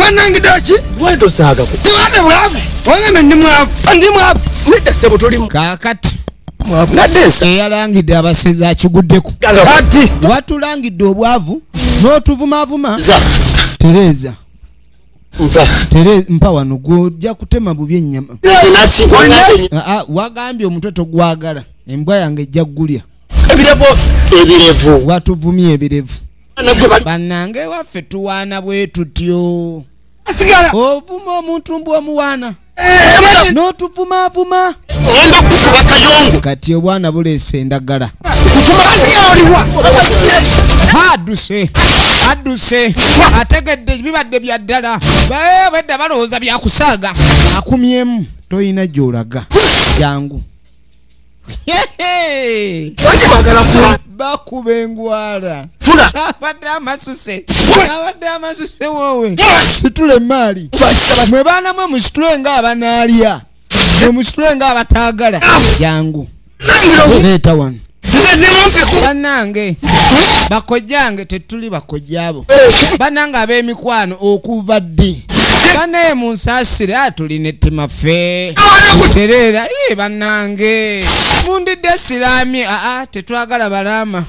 wanangidaki bwetosaaga tiwade bwavu wangame ndi mwavu nedda sebo tolimu kaakati naddensa eyalangidde abasezi akiguddeko ati watulangidde obwavu n'otuvumavuma Tereza mpa wano gwojja kutema bubi ennyama wagambye omutwe togwagala embwa yange ejja ggulya ebirevu watuvumye ebirevu bannange waffe tuwaana bwe tutyo ovuma omuntu mbw omuwaana n'otuvumavuma kati obwana buleese endagala adduse ategedde bibadde bya ddala bedda balowooza byakusaaga akumyemu toyina gy'olaga jangu bakuba engwala abadde amasuse wowe situle emaali mwe baana mwe musitule nga abanaalya mwe musitule nga abataagala jangu leeta wano bannange bakojjange tetuli bakojjaabo bannange ab'emikwano okuva ddi Bane munsasire atuline timafe terera bannange mundidde silami tetwagala balama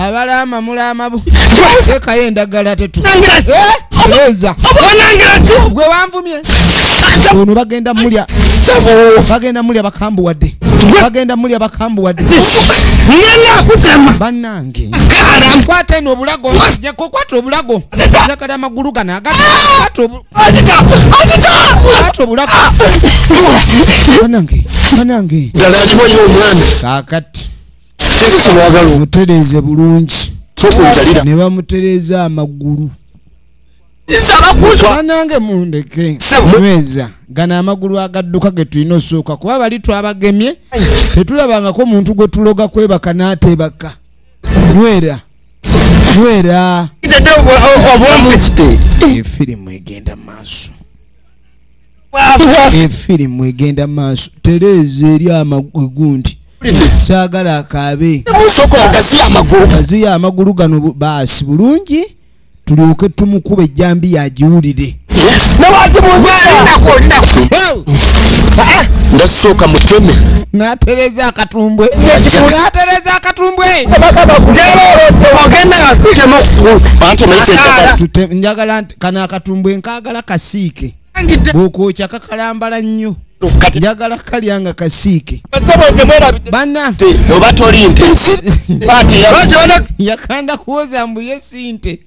abalama mulama bu sekayo endagala tetu tereza gwe wanvumye ono bagenda mulya bakambu wadde bannange kwata eno obulago kwata obulago njagala amagulu gano kwata obulago bannange kakati mutereze bulungi ne bamutereza amagulu bannange mundeke mweza gano amagulu agadduka ge tulina osooka kuba bali twabagemye tetulabangako omuntu gwe tuloga kwebaka n'ateebaka nywera efirimu egenda maaso tereza eri amagundi saagala akaabe kaziya amagulu gano baasi bulungi tulyoke tumukuba ejjambi yagiwulire ndasooka muteme natereza akatumbwe njagala kana akatumbwe nkagala kasiike bw'okwokya kakalambala nnyo njagala kalyanga kasiike banna oba tolinte yakanda kuwoza mbuye sinte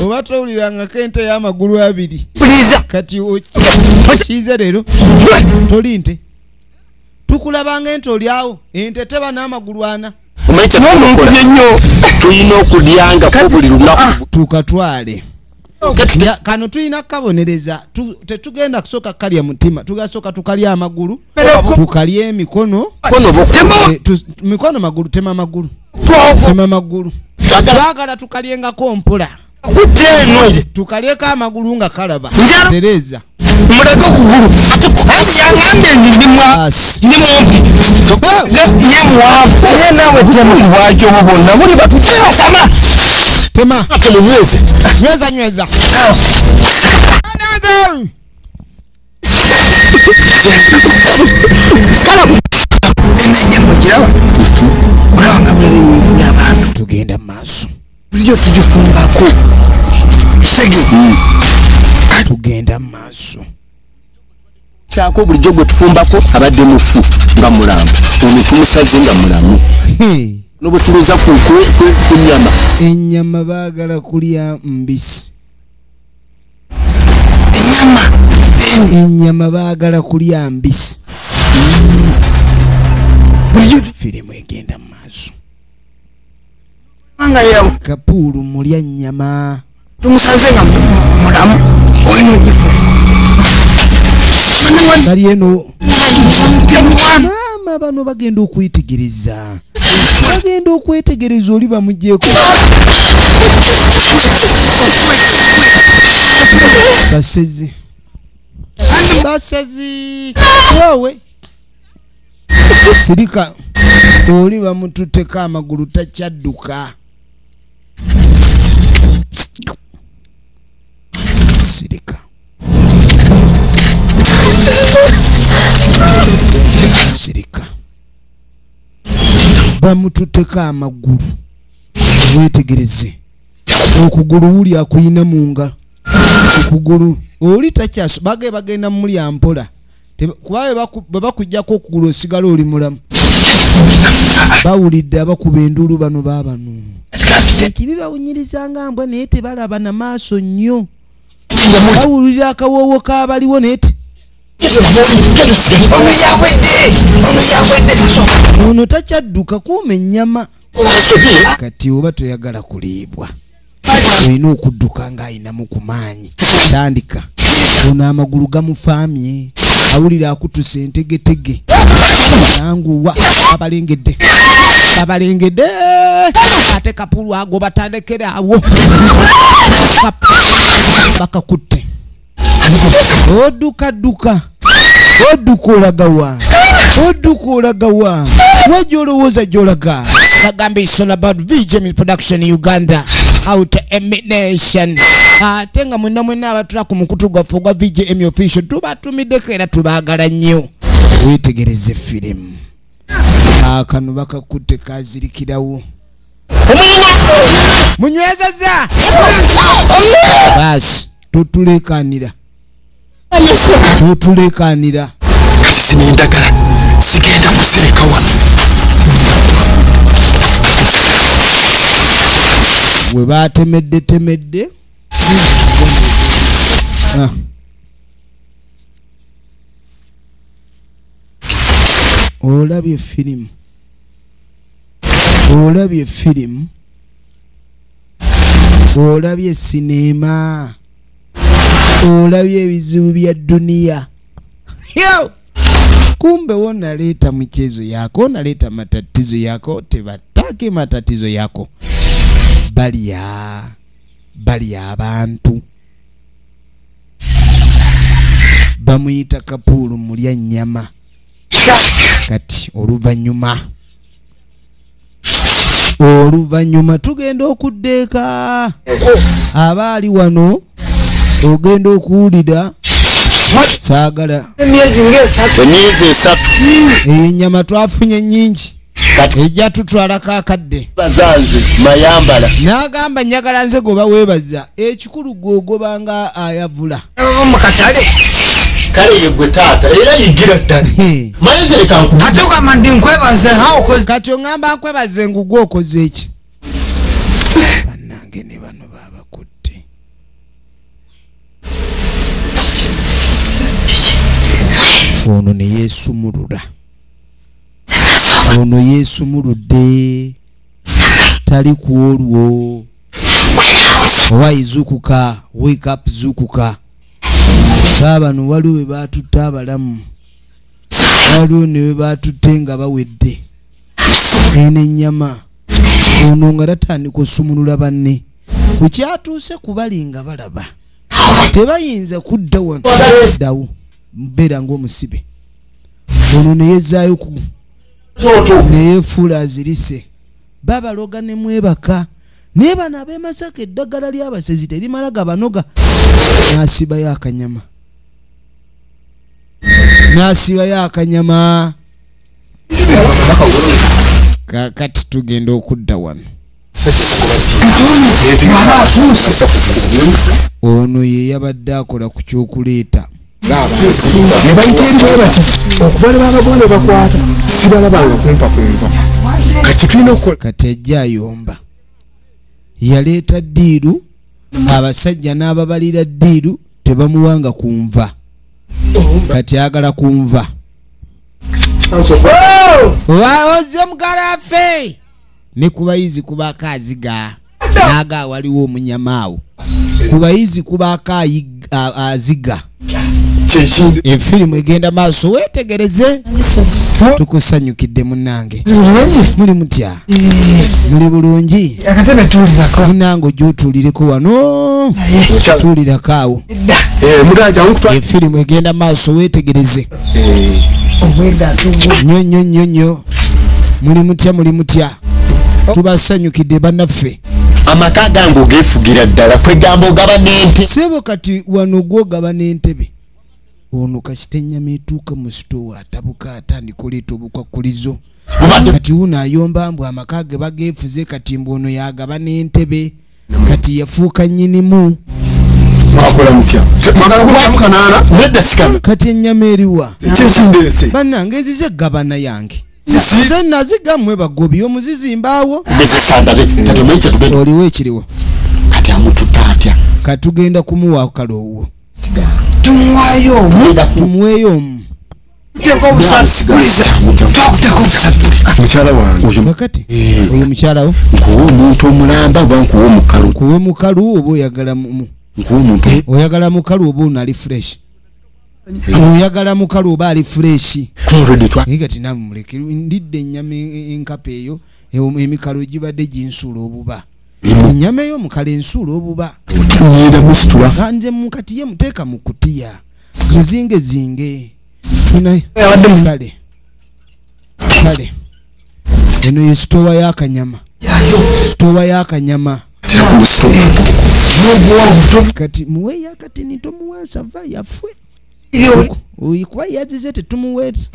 oba towulirangako ente y'amagulu abiri kati okiize leero tolinte tukulabanga ente olyawo ente teba n'amagulu ana tulina okulyangako buli lunaku tukatwale kano tulina kabonereza tetugenda kusooka kalya mutima tugasooka tukalya amagulu tukalya emikono mikono magulu tema magulu twagala tukaliengako mpola tukalyeko amagulu nga kalaba tereza muleke okugulu nawe temu bwakyo bonna muli batutema tema nyweza emenya mugiraba olabanga buli y'abantu tugenda maaso bulijjo tugifumbako kisege tugenda maaso kyako bulijjo gwe tufumbako abadde mufu nga mulamu ono tumusaze nga mulamu nobo tuloza ku nyama ennyama baagala kulya mbisi ennyama baagala kulya mbisi firimu egenda maaso kapuulu mulya nnyama tumusaze nga mulamu olina ogifu kali eno maama bano bagenda okwetegereza oli bamugyeko basezi wowe sirika oli bamututeko amagulu takyadduka sirika bamututeko amagulu wetegereze okugulu wuli akuyina munga okugulu oli takyaso bagenda muli ampola kuba bwe bakujjako okugulu osigala oli mulamu bawulidde abakuba endulu bano baabano ekibi bawunyirizanga mbwa naye tebalaba na maaso nnyo bawulira akawoowo kabaliwo naye ono takyadduka kuuma ennyama kati oba toyagala kuliibwa olina okudduka ng'ayinamu ku maanyi tandika ono amagulu gamufaamye awulira akutuse entegetege nanguwa babalengedde ate kapulu ago batandekere awo bakakutte odduka olagawa wajolowooza jolaga bagambe it's all about VJ Production Uganda out emination ate nga mwenna abatula ku mukutu gwaffe ogwa VJM official tubatumiddeko era tubaagala nnyo. Weetegereze firimu akano bakakutte kazirikirawo munywezeza basi tutulekanira sinendagala sigenda kusereka wano we batemedde olabye firimu olabye sinema olabye ebizibu bya dunia. Kumbe wonaleta michezo yako, naleta matatizo yako, tebataki matatizo yako. Bali abantu bamuyita Kapulu mulya nnyama. Kati oluvannyuma tugenda okuddeeka abaali wano ogenda okuwulira saagala emyezi 3 ennyama twafunye nnyingi ejja tutwalako akadde bazanze mayambala n'agamba njagala nze goba weebaza ekikulu gwogobanga ayavula mu katale kale yegwe taata era yigira ddala malezereka nkubira ate ogamba ndi nkwebaze okoze kati oŋŋamba nkwebaze ngugwe okoze eki bannange ne bano baabakutte ono ne yeesumulula ono yeesumuludde tali ku olwo owayi zukuka wake up zukuka bano waliwo we baatutte abalamu waliwo ne we baatutte nga bawedde eno ennyama ono nga tatandika osumulula banne ku kyatuuse kubali nga balaba tebayinza kudda wano mbeera ng'omusibe ono ne yezzaayo ku ne yeefuula azirise babaloga ne mwebaka naye bano ab'emasaka eddagala ly'abasezi terimala gabanoga n'asibayo akanyama kakati tugenda okudda wano ono ye yabadde akola ku kyokuleeta ne bayitembera bati okubala babagole bakwata sibalabanga kumpa kati tulina okukola kati ajja ayomba yaleeta ddiiru abasajja n'ababalira ddiiru tebamuwanga kunva kati agala kunva waoze mugalafe ne kubayizi kubaka aziga naga waliwo omunyamaawo kubayizi kubaka aziga efirimu egenda maaso weetegereze tukusanyukidde munnange muli mutya muli bulungi munnange ojja otuulireko wano tuulirako awo efirimu egenda maaso weetegereze nnyo muli mutya tubasanyukidde bannaffe amaka gange ogeefugira ddala kwegamba ogaba n'ente sebo kati wano gwogaba n'entebe ono kasita ennyama etuuka mu sitowa atabuka atandika oleeta obukwakulizo kati uno ayomba mbu amaka ge bageefuze kati mbu ono yagaba n'entebe kati yafuuka nnyinimu kati ennyama eriwa bannange ezize gabana yange nze nazigammwe bagobi omuzizimbaawo oliwo ekiriwo kati amututta atya katugenda kumuwa kaloowo tumuweeyo omu mukyala wange kakati oyo mukyalawo nkuwa omuntu omulamba oba nkuwa omukalu nkuwe mukalu oba oyagala nkuwa omuntu oyagala mukalu oba ono ali fresh oyagala mukalu oba ali fresh naye kati nawe muleke ndidde ennyama enkapa eyo emikalu egibadde ginsuula obuba ennyama ey'omukala ensuula obuba nze mukati ye muteeka mu kutiya muzingezinge kale eno ye sitowa y'akanyama kati muweya kati nitomuwa sava yafwe uyikuba yazize tetumuweza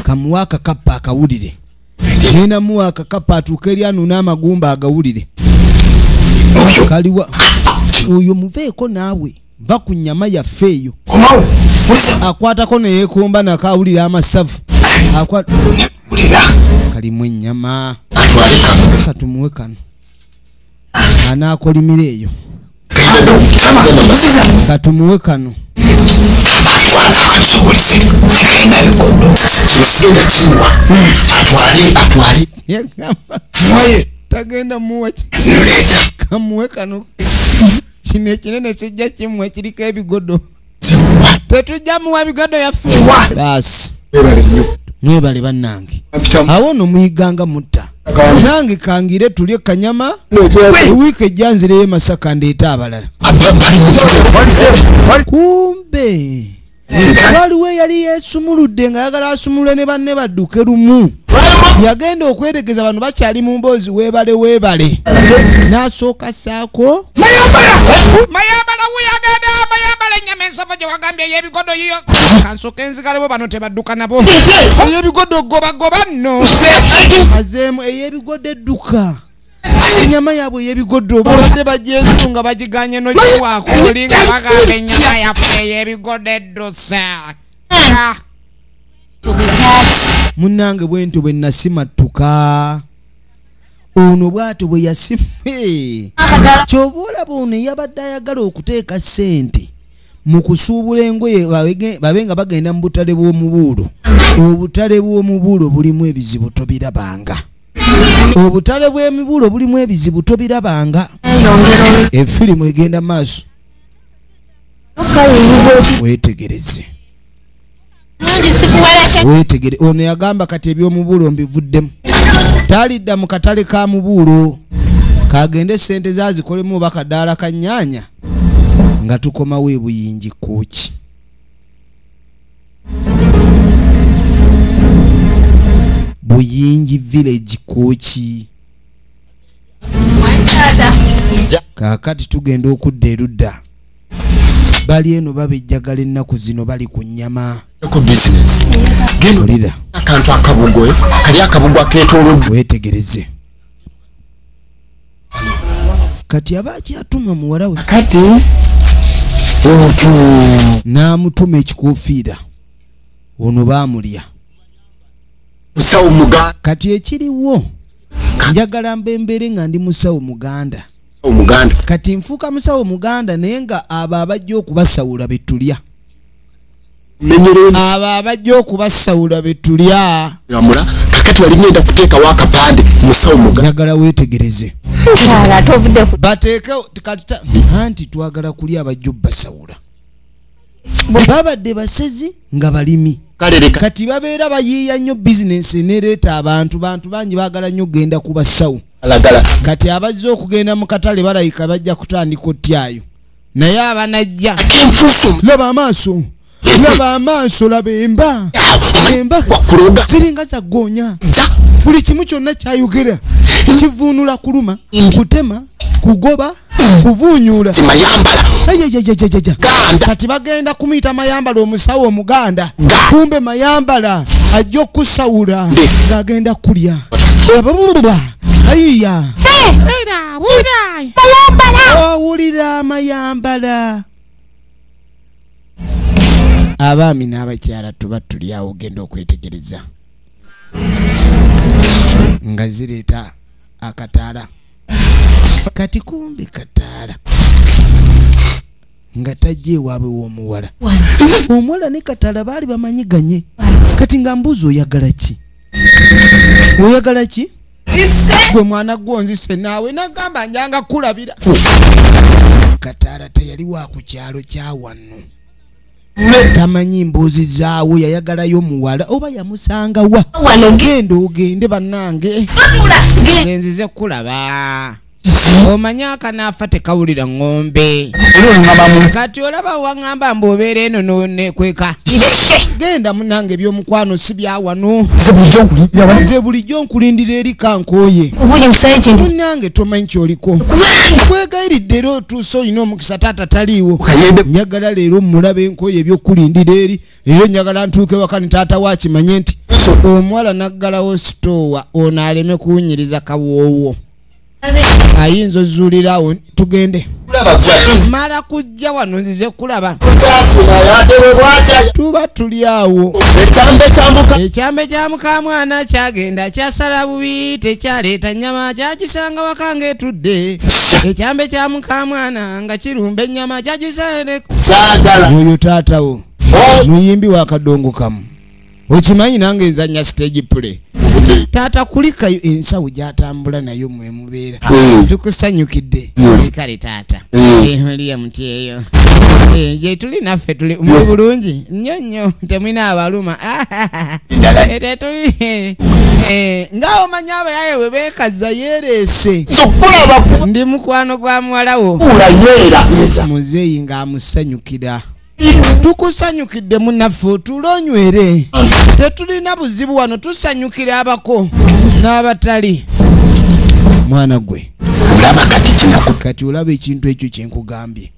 kamuwaka kapa akawulire nina muwaka kapa atuuka eri anu n'amagumba agawulire kaliwa oyo muveeko naawe va ku nnyama yaffe eyo akwatako neyeekomba nakawulira amasavu kalimu ennyama katumuwe kano anaakolimira eyo katumuwe kano tagenda muwa kamuwe kano kino ekinene kijja kimuwe kiriko ebigodo tetujja muwa bigodo yaffe basi mwebale bannange awo no muyiganga mutta nange kangire tulye kanyama wiiki ejja nzireyo Masaka ndeeta abalala kumbe waliwo yali yeesumuludde nga yagala asumulwe ne banne badduke lumu yagenda okwetegeza bano bakyali mu mboozi weebale n'asooka saako mayambala wuyagenda mayambala ennyama ensava gye wagambye ey'ebigodo yiyo kansooka enzigalebo bano tebadduka nabo ey'ebigodo gobagoba nno azeemu ey'ebigodo edduka ennyama yaabwe ey'ebigodo babadde bagyesunga bagiganye nokiwaako oli nga bagamba ennyama yaffe ey'ebigodo eddusa munnange bwentyo bwe nasimattuka ono bw'atyo bwe yasimye kyova olaba ono yabadde ayagala okuteeka ssente mu kusuubula engoye babe nga bagenda mu butale bw'omubuulo obutale bw'omubuulo bulimu ebizibu tobirabanga obutale bw'emibuulo bulimu ebizibu tobirabanga efirimu egenda maaso wetegereze ono yagamba kati ebyomubuulo mbivuddemu talidda mu katale ka mubuulo kagende sente zazikolemu oba kadaala ka nnyaanya nga tukomawo ebuyingi kooki buyingi village kooki kaakati tugenda okudda erudda bali eno babejjagala ennaku zino bali ku nnyama olira akantu akabugo kali akabugo akeetoolodde wetegereze kati abaaki atuma muwala we kati n'amutuma ekikofiira ono baamulya musawo muganda kati ekiriwo njagala mbembere nga ndi musawo muganda kati nfuuka musawo muganda naye nga abo abajja okubasawula betulya abo abajja okubasawula betulya kakati wali ngenda kuteekawo akapande musawo muganda njagala weetegereze bateeke anti twagala kulya abajja obbasawula babadde basezi nga balimi kati babeera bayiiya nnyo bizinensi nereeta abantu bangi baagala nnyo okgenda ku basawo kati abazze okugenda mu katale balayika bajja kutandika otyayo naye abanajja laba amaaso laba emba ziringa zaggoonya buli kimu kyonna kyayogera kivuunula kuluma kutema kugoba kuvuunyula kati bagenda kumuyita Mayambala omusawo omuganda kumbe Mayambala ajja okusawula ng'agenda kulya ayiya owulira Mayambala abaami n'abakyala tuba tulyawo ogenda okwetegereza nga zireeta akataala kati kumbe kataala nga tajja ewaabwe w'omuwala omuwala ne kataala baali bamanyiganye kati nga mbuzi oyagala ki gwe mwana gwonzise naawe nagamba njanga kulabira kataala teyali wa ku kyalo kya wano tamanyi mboozi zaawe yayagalayo muwala oba yamusanga wa genda ogende bannange genzize kulaba omanyaka nafa tekawulira ng'ombe kati olaba wangamba mbobeera eno nonekweka genda munange ebyomukwano si byawano nze bulijjo nkulindira eri kankooye munange tomanyi kyoliko kwegayiridde era otuuse olina omukisa taata taliiwo njagala leero mulabe enkooye ebyokulindira eri leero njagala ntuuke waka ne taata wakimanye nti omuwala naggalawo sitoowa ono aleme kuwunyiriza kawoowo ayinza ozuulirawo tugende mala kujja wano nzize kulaba tuba tuli awo ekyambe kya mukamwana kyagenda kyasala bubi tekyaleeta nnyama kyagisanga waka ng'etudde ekyambe kya mukamwana nga kirumba ennyama kyagisandeko oyo taatawo muyimbi wa kadongo kamu okimanyi nange nzanya stage play taata kulikayo ensawo gyatambula nayo mwe mubeera tukusanyukidde kale taata oliya muti eyo gye tuli naffe tuli muli bulungi nnyo nnyo temwina abaluma nga omanya abayaye we beekaza yeereese ndi mukwano gwa muwalawo muzeeyi ng'amusanyukira tukusanyukidde munnaffe otulonywere tetulina buzibu wano tusanyukira abako n'abatali mwana gwe kati olaba ekintu ekyo kyenkugambye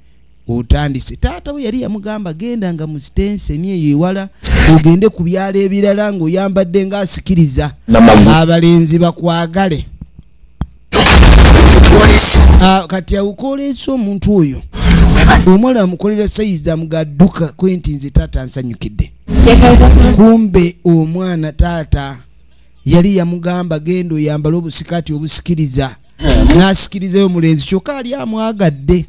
otandise taata bwe yali yamugamba genda nga mu sitenseni eyo ewala ogende ku byalo ebirala ng'oyambadde ng'asikiriza abalenzi bakwagale kati awukoolesa omuntu oyo omwala amukolera sayizi amugadduka kwenti nze taata nsanyukidde kumbe omwana taata yali yamugamba genda oyambala obusikati obusikiriza n'asikirizayo omulenzi kyokka ali amwagadde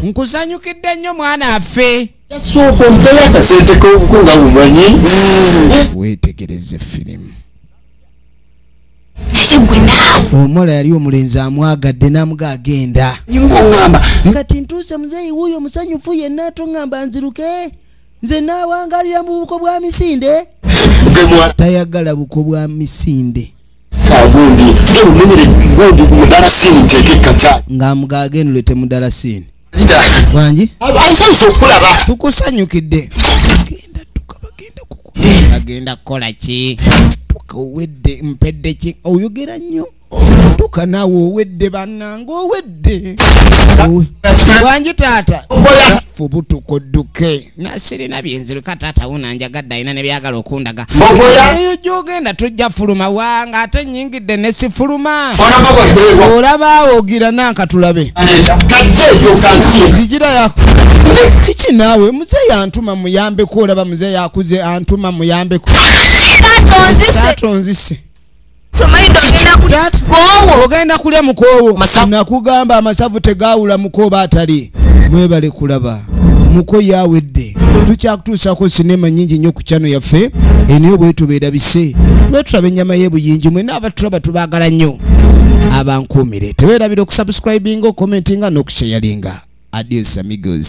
nkusanyukidde nnyo mwana affe yasooka omutala akasente ko nga bumanyi weetegereze firimu omuwala yali omulenzi amwagadde n'amuga agenda kati ntuuse muzeeyi wuuyo musanyufu yenna toŋŋamba nziruke nze naawangalira mu buko bwa misinde tayagala buko bwa misinde ng'amuga agenda olete mudalasini wangi tukusanyukidde agenda kukola ki owedde mpedde ki oyogera nnyo tuka naawe owedde bannanga owedde wangi taata fubutuka odduke nasirina byenzirika taata wunanjagadde alina ne byagala okundaga eyo gyogenda tujja fuluma wanga ate nnyingidde ne sifuluma olaba ogira nanka tulabe zigira yako kiki naawe muzeeyi antuma muyambeko olaba muzeeyi akuze antuma muyambeko tatonzise ogenda kulya mukoowo nakugamba amasavu tegaawula mukoobo atali mwebale kulaba muko yawedde tukyakutuusako sinema nyingi nnyo ku chano yaffe eniyo bwetubeera bise twetulaba ennyama y'ebuyingi mwena abatulaba tubaagala nnyo abankuumire teweerabira okusubscribinga okomentinga n'okushayalinga adios amigos